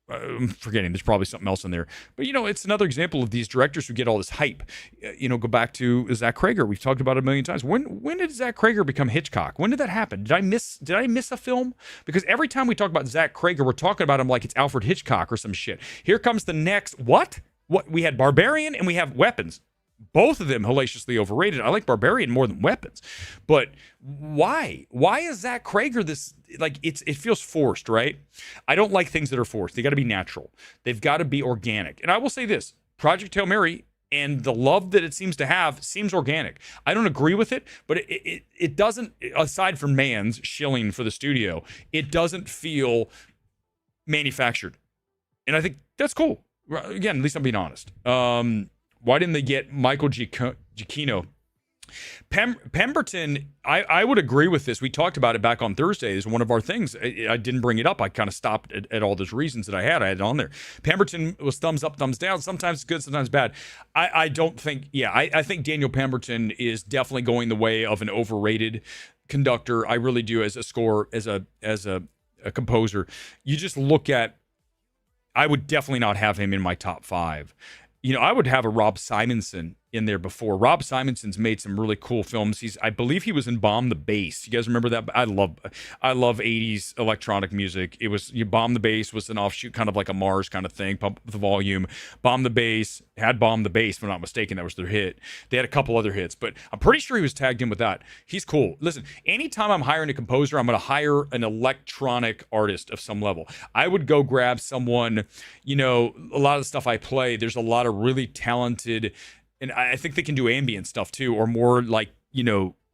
Speaker 1: I'm forgetting. There's probably something else in there. But, it's another example of these directors who get all this hype. Go back to Zach Cregger. We've talked about it a million times. When did Zach Cregger become Hitchcock? When did that happen? Did I miss a film? Because every time we talk about Zach Cregger, we're talking about him like it's Alfred Hitchcock or some shit. Here comes the next. What? We had Barbarian and we have Weapons. Both of them hellaciously overrated. I like Barbarian more than Weapons. But why? Why is Zach Cregger this, like, it feels forced, right? I don't like things that are forced. They got to be natural. They've got to be organic. And I will say this, Project Hail Mary and the love that it seems to have seems organic. I don't agree with it, but it doesn't, aside from Mann's shilling for the studio, it doesn't feel manufactured. And I think that's cool. Again, at least I'm being honest. Why didn't they get Michael Giacchino? Pemberton, I would agree with this. We talked about it back on Thursday as one of our things. I didn't bring it up. I kind of stopped at all those reasons that I had it on there. Pemberton was thumbs up, thumbs down. Sometimes it's good, sometimes bad. I don't think, I think Daniel Pemberton is definitely going the way of an overrated conductor. I really do, as a score, as a composer. You just look at, I would definitely not have him in my top 5. I would have a Rob Simonson in there before. Rob Simonson's made some really cool films. I believe he was in Bomb the Bass. You guys remember that? I love 80s electronic music. It was, Bomb the Bass was an offshoot, kind of like a Mars kind of thing, Pump the Volume. Bomb the Bass, if I'm not mistaken, that was their hit. They had a couple other hits, but I'm pretty sure he was tagged in with that. He's cool. Listen, anytime I'm hiring a composer, I'm going to hire an electronic artist of some level. I would go grab someone, a lot of the stuff I play, there's a lot of really talented, and I think they can do ambient stuff too, or more like,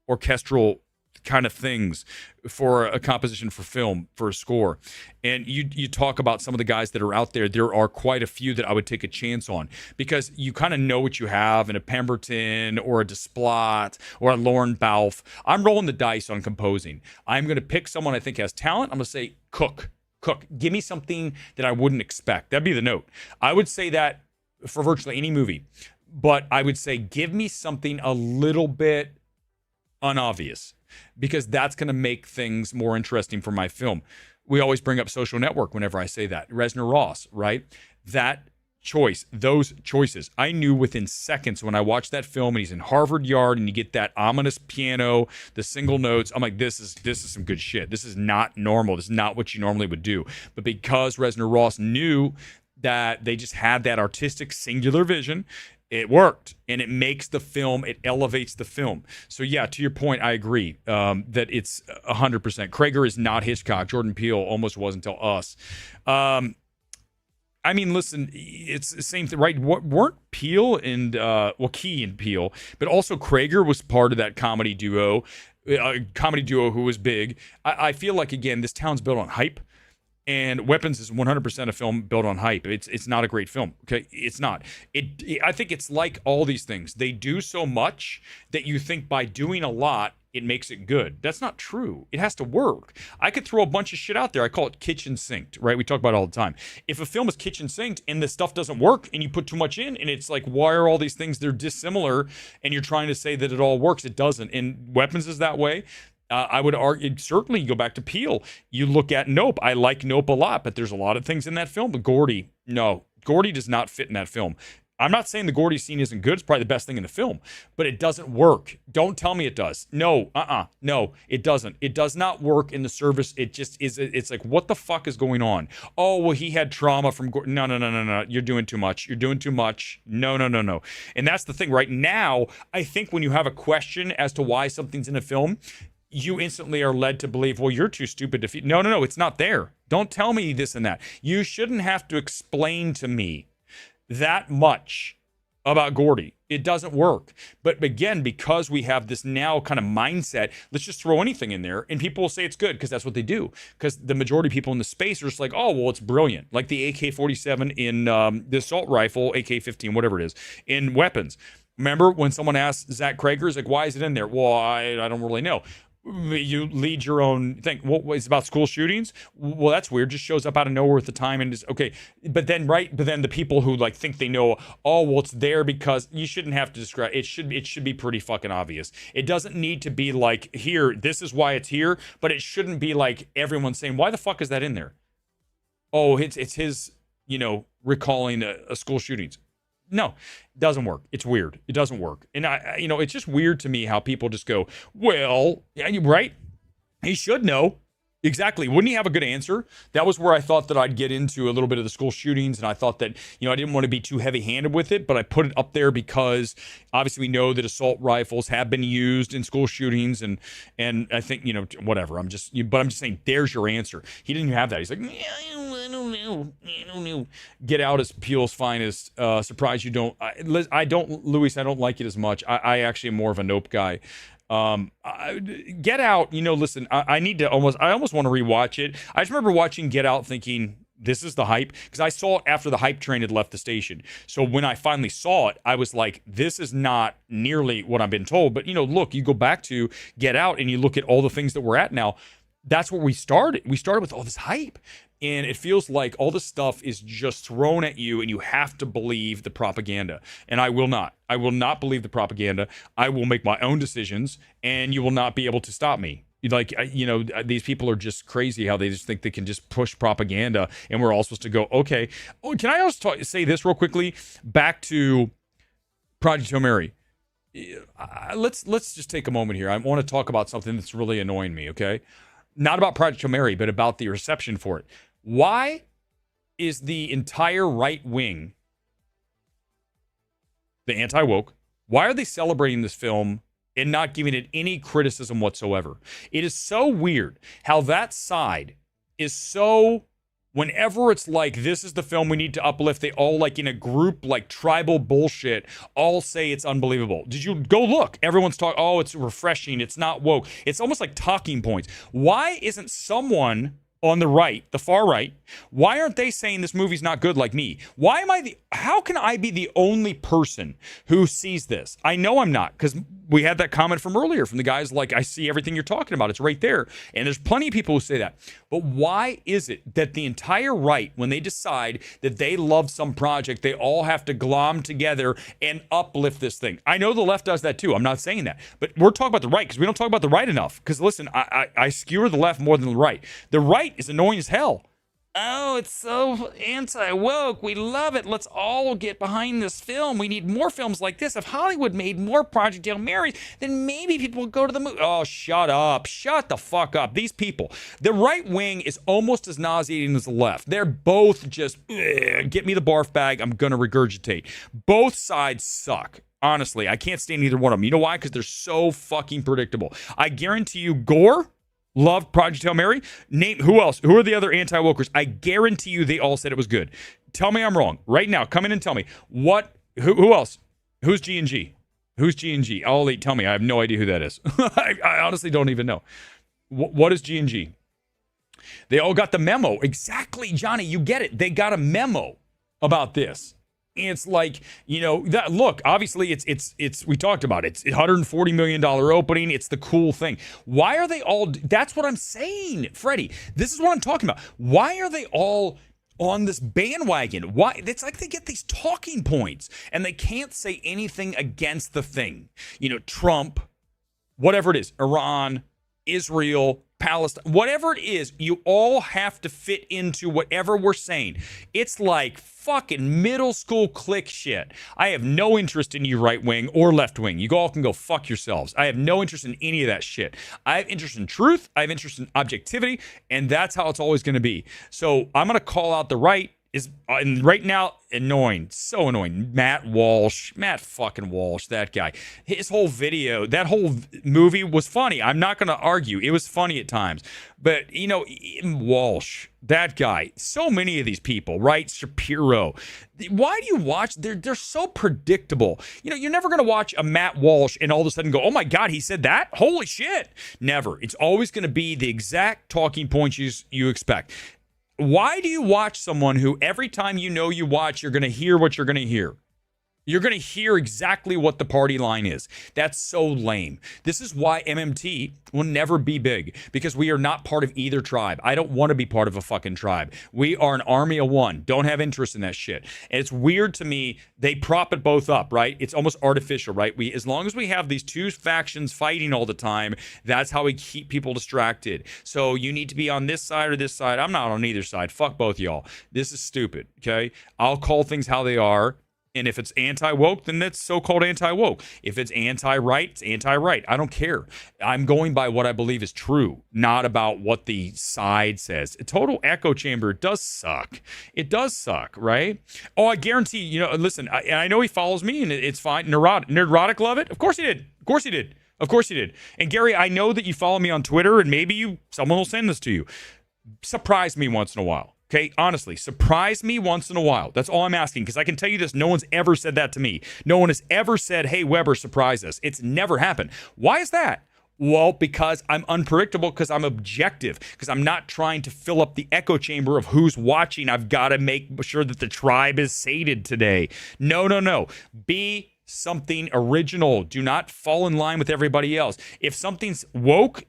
Speaker 1: orchestral kind of things for a composition for film, for a score. And you talk about some of the guys that are out there. There are quite a few that I would take a chance on because you kind of know what you have in a Pemberton or a Desplat or a Lorne Balfe. I'm rolling the dice on composing. I'm going to pick someone I think has talent. I'm going to say, Cook, give me something that I wouldn't expect. That'd be the note. I would say that for virtually any movie. But I would say, give me something a little bit unobvious, because that's going to make things more interesting for my film. We always bring up Social Network whenever I say that. Reznor Ross, right? That choice, those choices. I knew within seconds when I watched that film and he's in Harvard Yard and you get that ominous piano, the single notes. I'm like, this is some good shit. This is not normal. This is not what you normally would do. But because Reznor Ross knew that they just had that artistic singular vision, it worked, and it makes the film, it elevates the film. So yeah, to your point, I agree that it's 100%. Cregger is not Hitchcock. Jordan Peele almost was until Us. I mean, listen, it's the same thing, right? Weren't Peele and, Key and Peele, but also Cregger was part of that comedy duo a comedy duo who was big. I feel like, again, this town's built on hype. And Weapons is 100% a film built on hype. It's not a great film. Okay, it's not. I think it's like all these things. They do so much that you think by doing a lot, it makes it good. That's not true. It has to work. I could throw a bunch of shit out there. I call it kitchen sinked, right? We talk about it all the time. If a film is kitchen sinked and the stuff doesn't work and you put too much in and it's like, why are all these things, they're dissimilar, and you're trying to say that it all works, it doesn't. And Weapons is that way. I would argue, certainly go back to Peele. You look at Nope. I like Nope a lot, but there's a lot of things in that film. But Gordy, no. Gordy does not fit in that film. I'm not saying the Gordy scene isn't good. It's probably the best thing in the film, but it doesn't work. Don't tell me it does. No, no, it doesn't. It does not work in the service. It just is. It's like, what the fuck is going on? Oh, well, he had trauma from Gordy. No. You're doing too much. You're doing too much. No. And that's the thing right now. I think when you have a question as to why something's in a film, you instantly are led to believe, well, you're too stupid to No, it's not there. Don't tell me this and that. You shouldn't have to explain to me that much about Gordy. It doesn't work. But again, because we have this now kind of mindset, let's just throw anything in there and people will say it's good because that's what they do. Because the majority of people in the space are just like, oh, well, it's brilliant. Like the AK-47 in the assault rifle, AK-15, whatever it is, in Weapons. Remember when someone asked Zach Krager's like, why is it in there? Well, I don't really know. You lead your own thing. What it's about school shootings? Well, that's weird. Just shows up out of nowhere at the time and is okay. But then the people who like think they know, oh, well, it's there because you shouldn't have to describe it. Should be pretty fucking obvious. It doesn't need to be like, here, this is why it's here, but it shouldn't be like everyone saying, why the fuck is that in there? Oh, it's his, recalling a school shootings. No, it doesn't work. It's weird. It doesn't work. And it's just weird to me how people just go, well, yeah, right? He should know. Exactly. Wouldn't he have a good answer? That was where I thought that I'd get into a little bit of the school shootings. And I thought that, I didn't want to be too heavy handed with it, but I put it up there because obviously we know that assault rifles have been used in school shootings. And I think, whatever. I'm just saying, there's your answer. He didn't even have that. He's like, I don't know. Get Out is Peele's finest. Surprised you don't. Luis, I don't like it as much. I actually am more of a Nope guy. Get Out, listen, I almost want to rewatch it. I just remember watching Get Out thinking, this is the hype, because I saw it after the hype train had left the station. So when I finally saw it, I was like, this is not nearly what I've been told. But, look, you go back to Get Out and you look at all the things that we're at now. That's where we started. We started with all this hype. And it feels like all this stuff is just thrown at you and you have to believe the propaganda. And I will not. I will not believe the propaganda. I will make my own decisions and you will not be able to stop me. Like, these people are just crazy how they just think they can just push propaganda and we're all supposed to go, okay. Oh, can I also say this real quickly? Back to Project Hail Mary. Let's just take a moment here. I want to talk about something that's really annoying me, okay? Not about Project Hail Mary, but about the reception for it. Why is the entire right wing, the anti-woke, why are they celebrating this film and not giving it any criticism whatsoever? It is so weird how that side is so, whenever it's like, this is the film we need to uplift, they all, like in a group, like tribal bullshit, all say it's unbelievable. Did you go look? Everyone's talking, oh, it's refreshing, it's not woke. It's almost like talking points. Why isn't someone on the right, the far right, why aren't they saying this movie's not good like me? How can I be the only person who sees this? I know I'm not, because we had that comment from earlier from the guys like, I see everything you're talking about. It's right there. And there's plenty of people who say that. But why is it that the entire right, when they decide that they love some project, they all have to glom together and uplift this thing? I know the left does that too. I'm not saying that. But we're talking about the right because we don't talk about the right enough. Because listen, I skewer the left more than the right. The right is annoying as hell. Oh, it's so anti-woke. We love it. Let's all get behind this film. We need more films like this. If Hollywood made more Project Hail Marys, then maybe people would go to the movie. Oh, shut up. Shut the fuck up. These people. The right wing is almost as nauseating as the left. They're both just, get me the barf bag. I'm going to regurgitate. Both sides suck. Honestly, I can't stand either one of them. You know why? Because they're so fucking predictable. I guarantee you, Gore loved Project Hail Mary. Name who else? Who are the other anti-wokers? I guarantee you they all said it was good. Tell me I'm wrong. Right now, come in and tell me. Who else? Who's G&G? Who's G&G? Ollie, tell me. I have no idea who that is. I honestly don't even know. What is G&G? They all got the memo. Exactly, Johnny. You get it. They got a memo about this. And it's like, that look, obviously it's we talked about it. It's $140 million opening. It's the cool thing. Why are they all, that's what I'm saying, Freddie. This is what I'm talking about. Why are they all on this bandwagon? Why? It's like they get these talking points and they can't say anything against the thing. Trump, whatever it is, Iran, Israel, Palestine, whatever it is, you all have to fit into whatever we're saying. It's like fucking middle school clique shit. I have no interest in you right wing or left wing. You all can go fuck yourselves. I have no interest in any of that shit. I have interest in truth. I have interest in objectivity, and that's how it's always going to be. So I'm going to call out the right. Is right now annoying, so annoying. Matt fucking Walsh, that guy. His whole video, that whole movie was funny. I'm not going to argue. It was funny at times. But, Walsh, that guy, so many of these people, right? Shapiro. Why do you watch? They're so predictable. You're never going to watch a Matt Walsh and all of a sudden go, oh my God, he said that? Holy shit. Never. It's always going to be the exact talking points you expect. Why do you watch someone who every time you watch, you're going to hear what you're going to hear? You're going to hear exactly what the party line is. That's so lame. This is why MMT will never be big, because we are not part of either tribe. I don't want to be part of a fucking tribe. We are an army of one. Don't have interest in that shit. And it's weird to me. They prop it both up, right? It's almost artificial, right? As long as we have these two factions fighting all the time, that's how we keep people distracted. So you need to be on this side or this side. I'm not on either side. Fuck both y'all. This is stupid, okay? I'll call things how they are. And if it's anti-woke, then that's so-called anti-woke. If it's anti-right, it's anti-right. I don't care. I'm going by what I believe is true, not about what the side says. A total echo chamber does suck. It does suck, right? Oh, I guarantee, listen, I know he follows me, and it's fine. Neurotic love it? Of course he did. Of course he did. Of course he did. And Gary, I know that you follow me on Twitter, and maybe someone will send this to you. Surprise me once in a while. Okay, honestly, surprise me once in a while. That's all I'm asking, because I can tell you this, no one's ever said that to me. No one has ever said, hey, Weber, surprise us. It's never happened. Why is that? Well, because I'm unpredictable, because I'm objective, because I'm not trying to fill up the echo chamber of who's watching. I've got to make sure that the tribe is sated today. No. Be something original. Do not fall in line with everybody else. If something's woke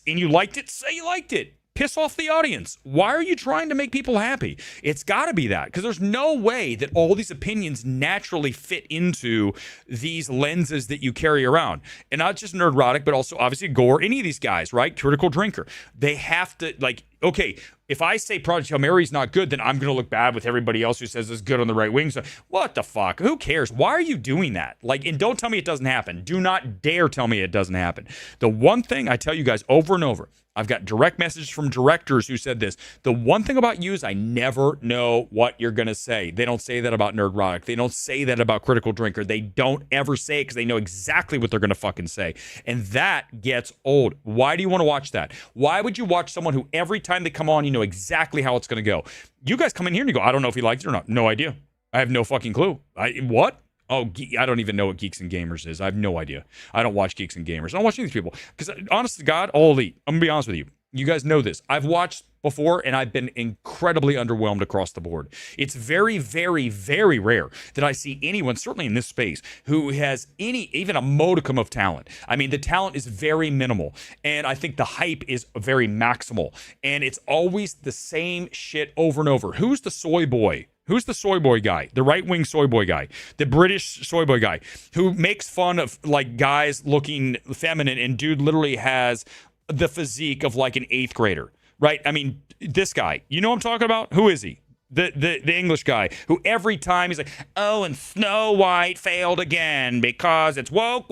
Speaker 1: and you liked it, say you liked it. Piss off the audience. Why are you trying to make people happy? It's got to be that, because there's no way that all these opinions naturally fit into these lenses that you carry around. And not just Nerdrotic, but also obviously Gore, any of these guys, right? Critical Drinker. They have to, okay, if I say Project Hail Mary is not good, then I'm going to look bad with everybody else who says it's good on the right wing. So what the fuck? Who cares? Why are you doing that? And don't tell me it doesn't happen. Do not dare tell me it doesn't happen. The one thing I tell you guys over and over, I've got direct messages from directors who said this. The one thing about you is I never know what you're going to say. They don't say that about Nerdrotic. They don't say that about Critical Drinker. They don't ever say it because they know exactly what they're going to fucking say. And that gets old. Why do you want to watch that? Why would you watch someone who every time they come on, you know exactly how it's going to go? You guys come in here and you go, I don't know if he likes it or not. No idea. I have no fucking clue. What? Oh, I don't even know what Geeks and Gamers is. I have no idea. I don't watch Geeks and Gamers. I don't watch any of these people. Because, honest to God, all elite. I'm going to be honest with you. You guys know this. I've watched before, and I've been incredibly underwhelmed across the board. It's very, very, very rare that I see anyone, certainly in this space, who has even a modicum of talent. I mean, the talent is very minimal, and I think the hype is very maximal. And it's always the same shit over and over. Who's the soy boy? Who's the soy boy guy? The right-wing soy boy guy. The British soy boy guy who makes fun of, guys looking feminine, and dude literally has the physique of, an 8th grader, right? I mean, this guy. You know what I'm talking about? Who is he? The English guy who every time he's like, oh, and Snow White failed again because it's woke.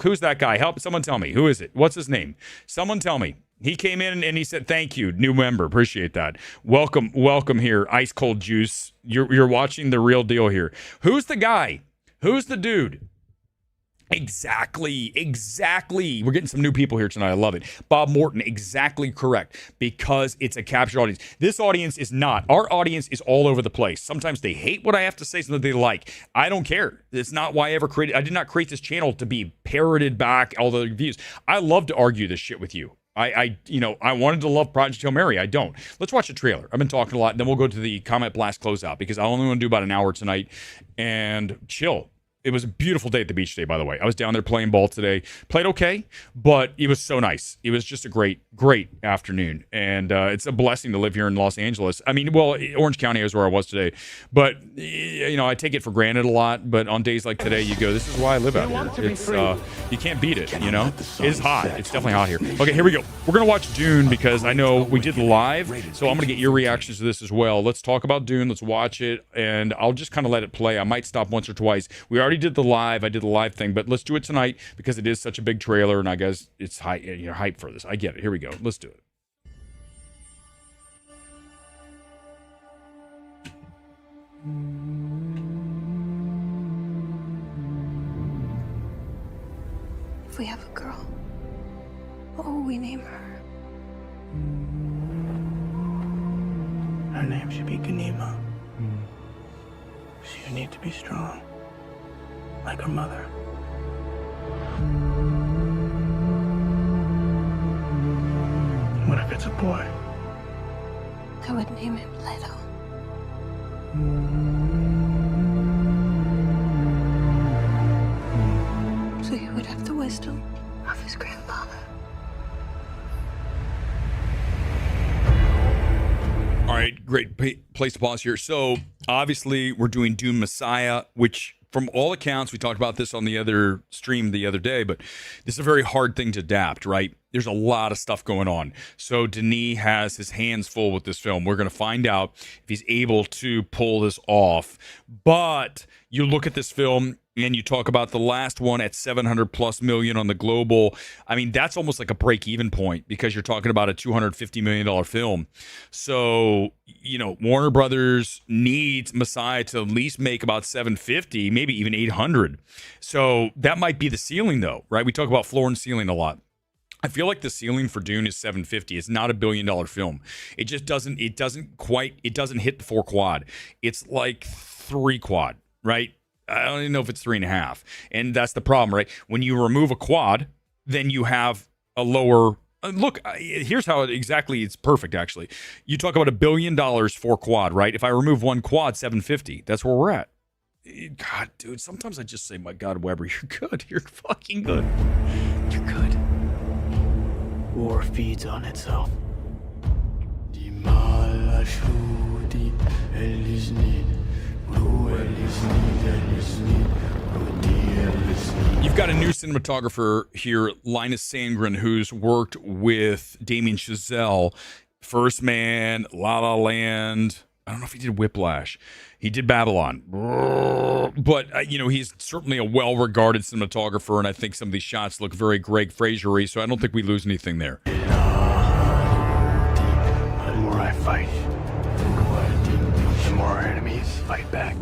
Speaker 1: Who's that guy? Help, someone tell me. Who is it? What's his name? Someone tell me. He came in and he said, thank you, new member. Appreciate that. Welcome here. Ice cold juice. You're watching the real deal here. Who's the guy? Who's the dude Exactly. We're getting some new people here tonight. I love it. Bob Morton, exactly correct. Because it's a captured audience. This audience is not. Our audience is all over the place. Sometimes they hate what I have to say, sometimes they like. I don't care. It's not why I ever created. I did not create this channel to be parroted back all the views. I love to argue this shit with you. I wanted to love Project Hail Mary. I don't. Let's watch the trailer. I've been talking a lot. Then we'll go to the comment blast closeout because I only want to do about an hour tonight and chill. It was a beautiful day at the beach today, by the way. I was down there playing ball today. Played okay, but it was so nice. It was just a great afternoon. And it's a blessing to live here in Los Angeles. I mean, well, Orange County is where I was today. But, I take it for granted a lot. But on days like today, you go, this is why I live out here. It's you can't beat it, It's hot. It's definitely hot here. Okay, here we go. We're going to watch Dune because I know we did live. So I'm going to get your reactions to this as well. Let's talk about Dune. Let's watch it. And I'll just kind of let it play. I might stop once or twice. We already did the live. I did the live thing, but let's do it tonight because it is such a big trailer, and I guess it's you're hyped for this. I get it. Here we go. Let's do it.
Speaker 5: If we have a girl, what will we name her?
Speaker 4: Her name should be Ganima. She would need to be strong, like her mother. What if it's a boy?
Speaker 5: I would name him Leto. So he would have the wisdom of his grandfather.
Speaker 1: All right, great place to pause here. So obviously we're doing Dune Messiah, which from all accounts, we talked about this on the other stream the other day, but this is a very hard thing to adapt, right? There's a lot of stuff going on. So Denis has his hands full with this film. We're going to find out if he's able to pull this off. But you look at this film and you talk about the last one at 700 plus million on the global. I mean, that's almost like a break-even point because you're talking about a $250 million film. So, Warner Brothers needs Messiah to at least make about 750, maybe even 800. So that might be the ceiling though, right? We talk about floor and ceiling a lot. I feel like the ceiling for Dune is 750. It's not $1 billion film. It just doesn't hit the 4 quad. It's like 3 quad, right? I don't even know if it's 3.5. And that's the problem, right? When you remove a quad, then you have a lower look. Here's how it's perfect, actually. You talk about $1 billion for quad, right? If I remove 1 quad, 750. That's where we're at. God, dude, sometimes I just say, my God, Weber, you're good. You're fucking good. You're good.
Speaker 4: War feeds on itself.
Speaker 1: You've got a new cinematographer here, Linus Sandgren, who's worked with Damien Chazelle, First Man, La La Land. I don't know if he did Whiplash. He did Babylon. But, he's certainly a well-regarded cinematographer, and I think some of these shots look very Greg Fraser-y, so I don't think we lose anything there.
Speaker 4: The more I fight, the more our enemies fight back.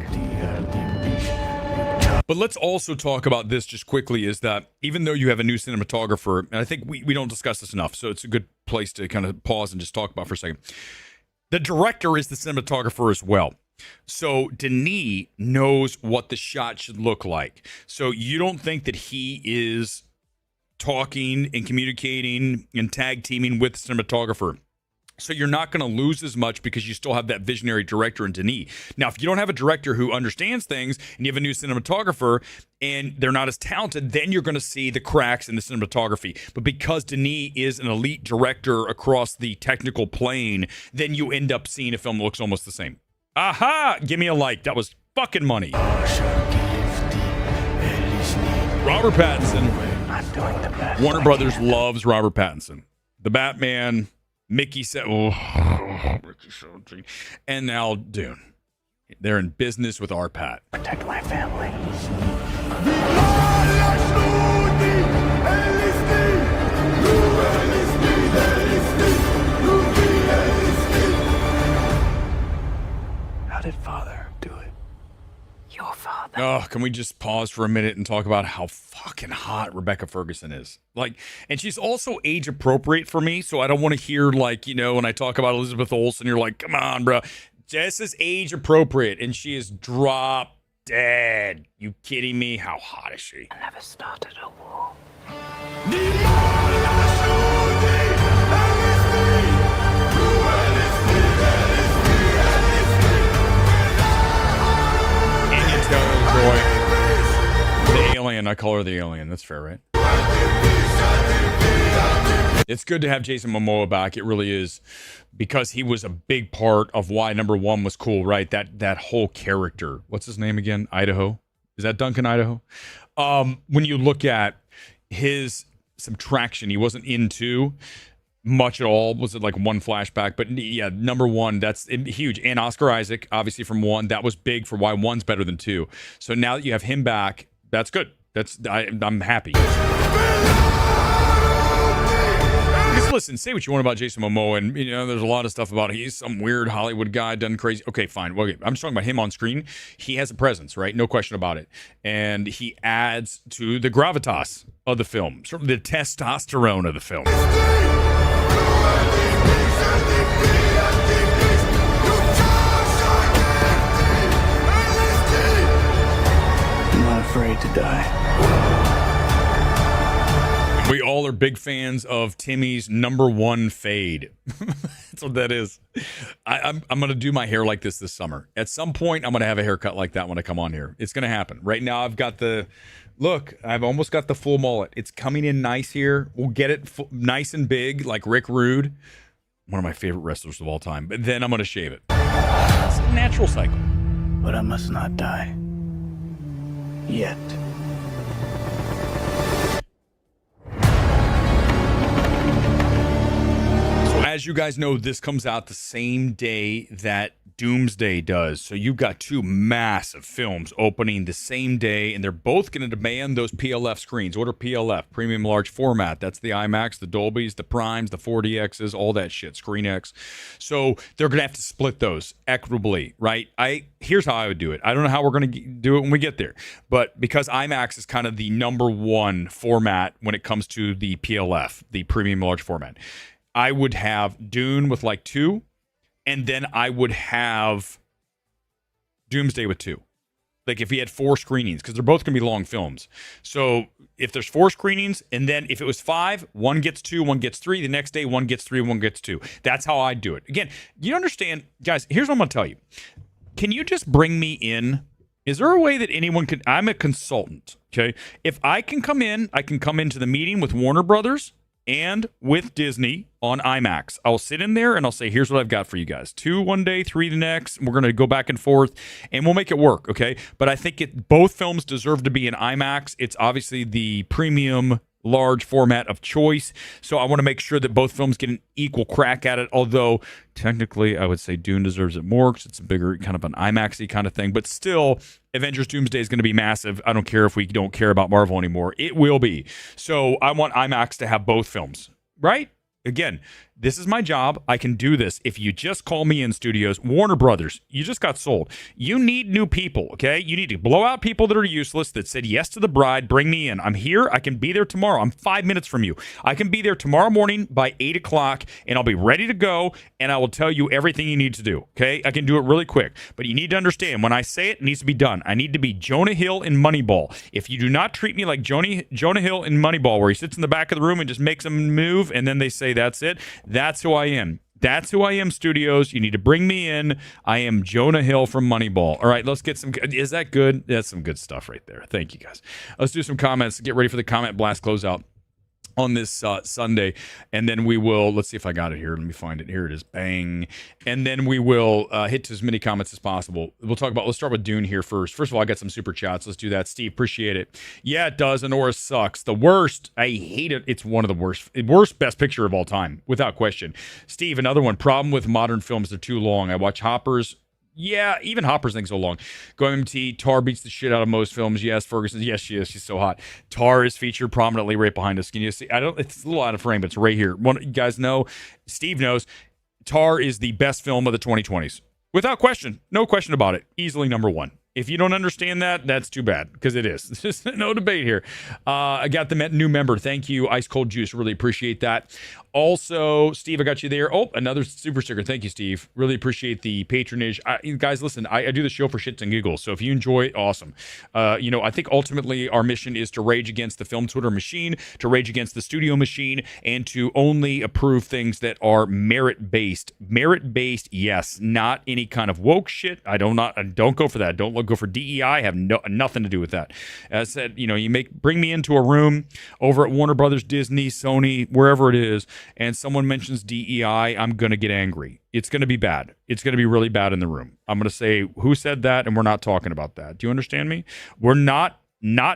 Speaker 1: But let's also talk about this just quickly, is that even though you have a new cinematographer, and I think we don't discuss this enough, so it's a good place to kind of pause and just talk about for a second. The director is the cinematographer as well. So Denis knows what the shot should look like. So you don't think that he is talking and communicating and tag teaming with the cinematographer. So you're not going to lose as much because you still have that visionary director in Denis. Now, if you don't have a director who understands things and you have a new cinematographer and they're not as talented, then you're going to see the cracks in the cinematography. But because Denis is an elite director across the technical plane, then you end up seeing a film that looks almost the same. Aha! Give me a like. That was fucking money. Robert Pattinson.
Speaker 4: I'm doing the best.
Speaker 1: Warner Brothers loves Robert Pattinson. The Batman... Mickey 17, and now Dune. They're in business with our Pat.
Speaker 4: Protect my family. How did Father do it?
Speaker 5: Your father.
Speaker 1: Oh, can we just pause for a minute and talk about how fucking hot Rebecca Ferguson is? Like, and she's also age appropriate for me, so I don't want to hear, like, you know, when I talk about Elizabeth Olsen, you're like, come on, bro. Jess is age appropriate, and she is drop dead. You kidding me? How hot is she?
Speaker 5: I never started a war.
Speaker 1: The alien, I call her the alien. That's fair, right? It's good to have Jason Momoa back. It really is, because he was a big part of why number one was cool, right? That whole character. What's his name again? Idaho? Is that Duncan Idaho? When you look at his subtraction, he wasn't into much at all. Was it like one flashback? But yeah, number one, that's huge. And Oscar Isaac, obviously from one, that was big for why one's better than two. So now that you have him back, that's good. I'm happy. Because listen, say what you want about Jason Momoa, and you know there's a lot of stuff about he's some weird Hollywood guy done crazy. Okay, fine. Well, okay. I'm just talking about him on screen. He has a presence, right? No question about it. And he adds to the gravitas of the film, sort of the testosterone of the film.
Speaker 4: I'm not afraid to die.
Speaker 1: We all are big fans of Timmy's number one fade. That's what that is. I'm going to do my hair like this summer. At some point, I'm going to have a haircut like that when I come on here. It's going to happen. Right now, I've got I've almost got the full mullet. It's coming in nice here. We'll get it nice and big like Rick Rude, one of my favorite wrestlers of all time. But then I'm going to shave it. It's a natural cycle.
Speaker 4: But I must not die. Yet.
Speaker 1: As you guys know, this comes out the same day that Doomsday does. So you've got two massive films opening the same day, and they're both going to demand those PLF screens. What are PLF? Premium Large Format. That's the IMAX, the Dolbys, the Primes, the 4DXs, all that shit, ScreenX. So they're going to have to split those equitably, right? Here's how I would do it. I don't know how we're going to do it when we get there, but because IMAX is kind of the number one format when it comes to the PLF, the Premium Large Format, I would have Dune with like 2, and then I would have Doomsday with 2. Like if he had 4 screenings, because they're both going to be long films. So if there's 4 screenings, and then if it was 5, 1 gets 2, 1 gets 3. The next day, 1 gets 3, 1 gets 2. That's how I do it. Again, you understand, guys, here's what I'm going to tell you. Can you just bring me in? Is there a way that anyone could? I'm a consultant, okay? If I can come in, I can come into the meeting with Warner Brothers and with Disney on IMAX. I'll sit in there and I'll say, here's what I've got for you guys. 2 one day, 3 the next. We're going to go back and forth and we'll make it work, okay? But I think both films deserve to be in IMAX. It's obviously the premium large format of choice. So I want to make sure that both films get an equal crack at it. Although technically I would say Dune deserves it more because it's a bigger kind of an IMAX-y kind of thing. But still, Avengers Doomsday is going to be massive. I don't care if we don't care about Marvel anymore. It will be. So I want IMAX to have both films, right? Again, this is my job. I can do this. If you just call me in, studios, Warner Brothers, you just got sold. You need new people, okay? You need to blow out people that are useless, that said yes to the bride. Bring me in. I'm here. I can be there tomorrow. I'm 5 minutes from you. I can be there tomorrow morning by 8 o'clock, and I'll be ready to go, and I will tell you everything you need to do, okay? I can do it really quick. But you need to understand, when I say it, it needs to be done. I need to be Jonah Hill in Moneyball. If you do not treat me like Jonah Hill in Moneyball, where he sits in the back of the room and just makes them move, and then they say, that's it, that's who I am. That's who I am, studios. You need to bring me in. I am Jonah Hill from Moneyball. All right, let's get some. Is that good? That's some good stuff right there. Thank you, guys. Let's do some comments. Get ready for the comment blast closeout on this Sunday, and then we will, let's see if I got it here. Let me find it. Here it is. Bang. And then we will hit to as many comments as possible. Let's start with Dune here first. First of all, I got some super chats. Let's do that. Steve, appreciate it. Yeah, it does. Anora sucks. The worst. I hate it. It's one of the worst best picture of all time, without question. Steve, another one. Problem with modern films, they're too long. I watch Hoppers. Yeah, even Hopper's thing's so long. Go MMT, Tar beats the shit out of most films. Yes, Ferguson. Yes, she is. She's so hot. Tar is featured prominently right behind us. Can you see? It's a little out of frame, but it's right here. You guys know, Steve knows, Tar is the best film of the 2020s. Without question. No question about it. Easily number one. If you don't understand that, that's too bad, because it is. There's just no debate here. I got the new member. Thank you, Ice Cold Juice. Really appreciate that. Also, Steve, I got you there. Oh, another super sticker. Thank you, Steve. Really appreciate the patronage. Guys, listen, I do the show for shits and giggles, so if you enjoy it, awesome. I think ultimately our mission is to rage against the film Twitter machine, to rage against the studio machine, and to only approve things that are merit-based. Merit-based, yes, not any kind of woke shit. I don't go for that. Don't go for DEI. I have nothing to do with that. As I said, bring me into a room over at Warner Brothers, Disney, Sony, wherever it is, and someone mentions DEI, I'm going to get angry. It's going to be bad. It's going to be really bad in the room. I'm going to say, who said that? And we're not talking about that. Do you understand me? We're not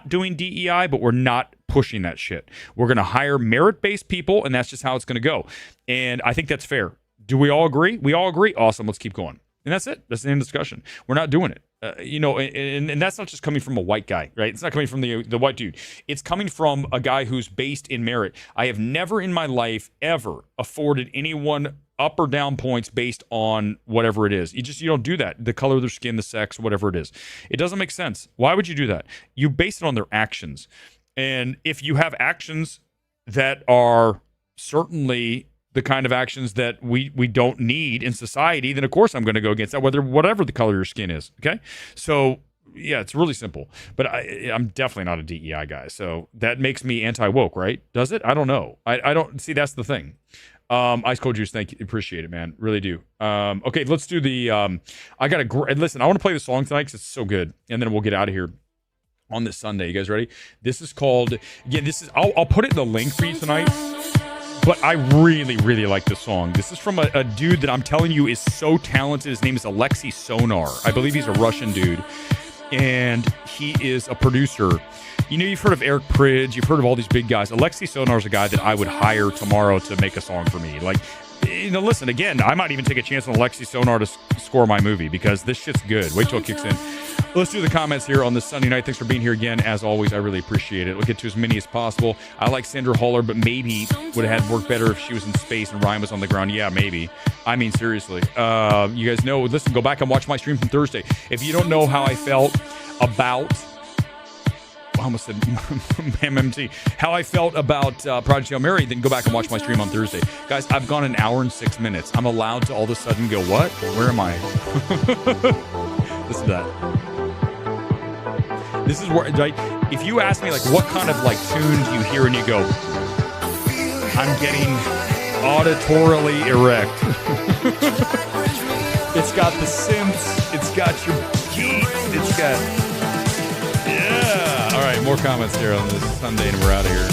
Speaker 1: doing DEI, but we're not pushing that shit. We're going to hire merit-based people, and that's just how it's going to go. And I think that's fair. Do we all agree? We all agree? Awesome. Let's keep going. And that's it. That's the end of the discussion. We're not doing it. And that's not just coming from a white guy, right? It's not coming from the white dude. It's coming from a guy who's based in merit. I have never in my life ever afforded anyone up or down points based on whatever it is. You don't do that. The color of their skin, the sex, whatever it is. It doesn't make sense. Why would you do that? You base it on their actions. And if you have actions that are certainly the kind of actions that we don't need in society, then of course I'm going to go against that, whatever the color of your skin is. Okay, so yeah, it's really simple. But I'm definitely not a DEI guy, so that makes me anti-woke, right? Does it? I don't know. I don't see. That's the thing. Ice Cold Juice, thank you, appreciate it, man, really do. Okay, let's do the. Listen, I want to play the song tonight because it's so good, and then we'll get out of here on this Sunday. You guys ready? This is called. Again, this is. I'll put it in the link for you tonight. But I really, really like this song. This is from a dude that I'm telling you is so talented. His name is Alexei Sonar. I believe he's a Russian dude. And he is a producer. You've heard of Eric Pridge. You've heard of all these big guys. Alexei Sonar is a guy that I would hire tomorrow to make a song for me. Listen, again, I might even take a chance on Alexei Sonar to score my movie because this shit's good. Wait till it kicks in. Let's do the comments here on this Sunday night. Thanks for being here again. As always, I really appreciate it. We'll get to as many as possible. I like Sandra Haller, but maybe would have had worked better if she was in space and Ryan was on the ground. Yeah, maybe. I mean, seriously. You guys know, listen, go back and watch my stream from Thursday. If you don't know how I felt about... I almost said MMT. How I felt about Project Hail Mary, then go back and watch my stream on Thursday. Guys, I've gone an hour and 6 minutes. I'm allowed to all of a sudden go, what? Where am I? Listen to that. This is where, if you ask me, what kind of, tunes you hear and you go, I'm getting auditorily erect. It's got the synths. It's got your beats. It's got... Yeah. All right, more comments here on this Sunday, and we're out of here.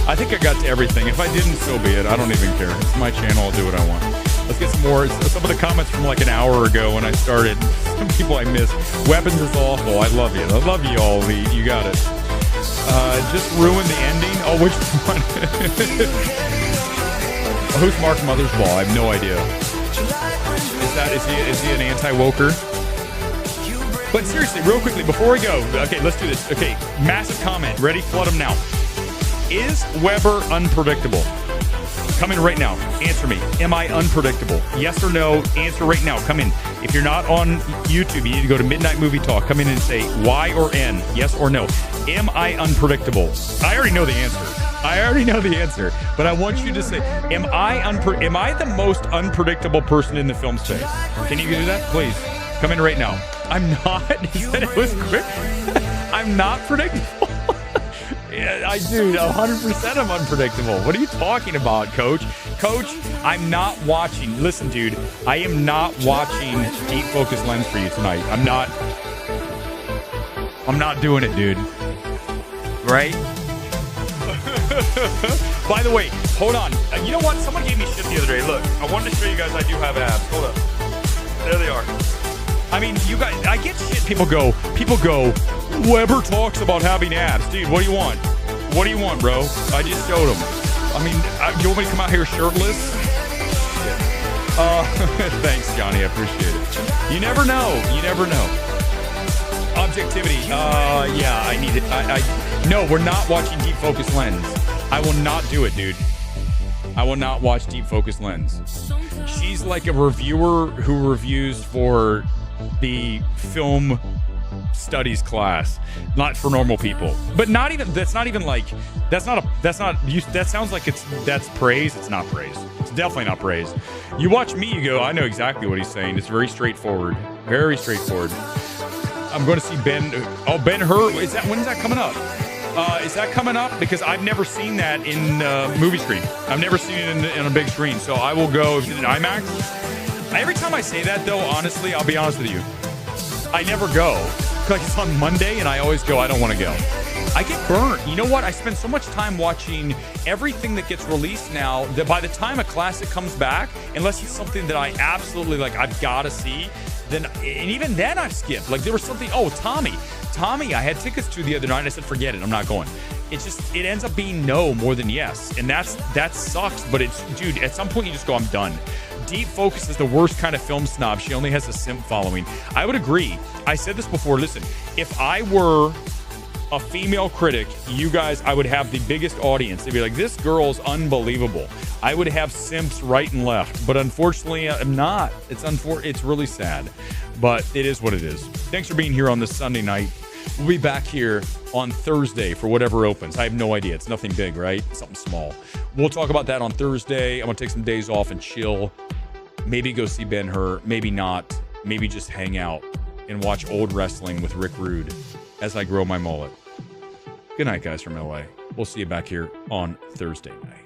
Speaker 1: I think I got to everything. If I didn't, so be it. I don't even care. It's my channel. I'll do what I want. Let's get some more. Some of the comments from an hour ago when I started. Some people I missed. Weapons is awful. I love you. I love you all. You got it. Just ruined the ending. Oh, which one? Who's Mark Mothersbaugh? I have no idea. Is he an anti-woker? But seriously, real quickly, before we go, okay, let's do this. Okay, massive comment. Ready? Flood them now. Is Weber unpredictable? Come in right now. Answer me. Am I unpredictable? Yes or no? Answer right now. Come in. If you're not on YouTube, you need to go to Midnight Movie Talk. Come in and say Y or N. Yes or no. Am I unpredictable? I already know the answer. But I want you to say, am I the most unpredictable person in the film space? Can you do that? Please. Come in right now. I'm not. He said it was quick. I'm not predictable. Yeah, I do. 100% I'm unpredictable. What are you talking about, Coach? Coach, I'm not watching. Listen, dude, I am not watching Deep Focus Lens for you tonight. I'm not doing it, dude. Right? By the way, hold on. You know what? Someone gave me shit the other day. Look, I wanted to show you guys I do have abs. Hold up. There they are. I mean, you guys, I get shit. People go, Weber talks about having abs. Dude, what do you want? What do you want, bro? I just showed them. I mean, you want me to come out here shirtless? Thanks, Johnny. I appreciate it. You never know. Objectivity. Yeah, I need it. No, we're not watching Deep Focus Lens. I will not do it, dude. I will not watch Deep Focus Lens. She's like a reviewer who reviews for the film studies class, not for normal people. But not even that sounds like that's praise. It's not praise. It's definitely not praise. You watch me, you go, I know exactly what he's saying. It's very straightforward. Very straightforward. I'm going to see Ben-Hur. When is that coming up? Is that coming up? Because I've never seen that in movie screen. I've never seen it in a big screen. So I will go if it's in IMAX. Every time I say that, though, honestly, I'll be honest with you, I never go. Like, it's on Monday, and I always go, I don't want to go. I get burnt. You know what? I spend so much time watching everything that gets released now that by the time a classic comes back, unless it's something that I absolutely, like, I've got to see, then, and even then I've skipped. Like, there was something, Tommy, I had tickets to the other night, and I said, forget it, I'm not going. It's just, it ends up being no more than yes. And that sucks, but it's, dude, at some point you just go, I'm done. Deep Focus is the worst kind of film snob. She only has a simp following. I would agree. I said this before. Listen, if I were a female critic, you guys, I would have the biggest audience. They'd be like, this girl's unbelievable. I would have simps right and left. But unfortunately, I'm not. It's really sad. But it is what it is. Thanks for being here on this Sunday night. We'll be back here on Thursday for whatever opens. I have no idea. It's nothing big, right? Something small. We'll talk about that on Thursday. I'm going to take some days off and chill. Maybe go see Ben-Hur. Maybe not. Maybe just hang out and watch old wrestling with Rick Rude as I grow my mullet. Good night, guys from LA. We'll see you back here on Thursday night.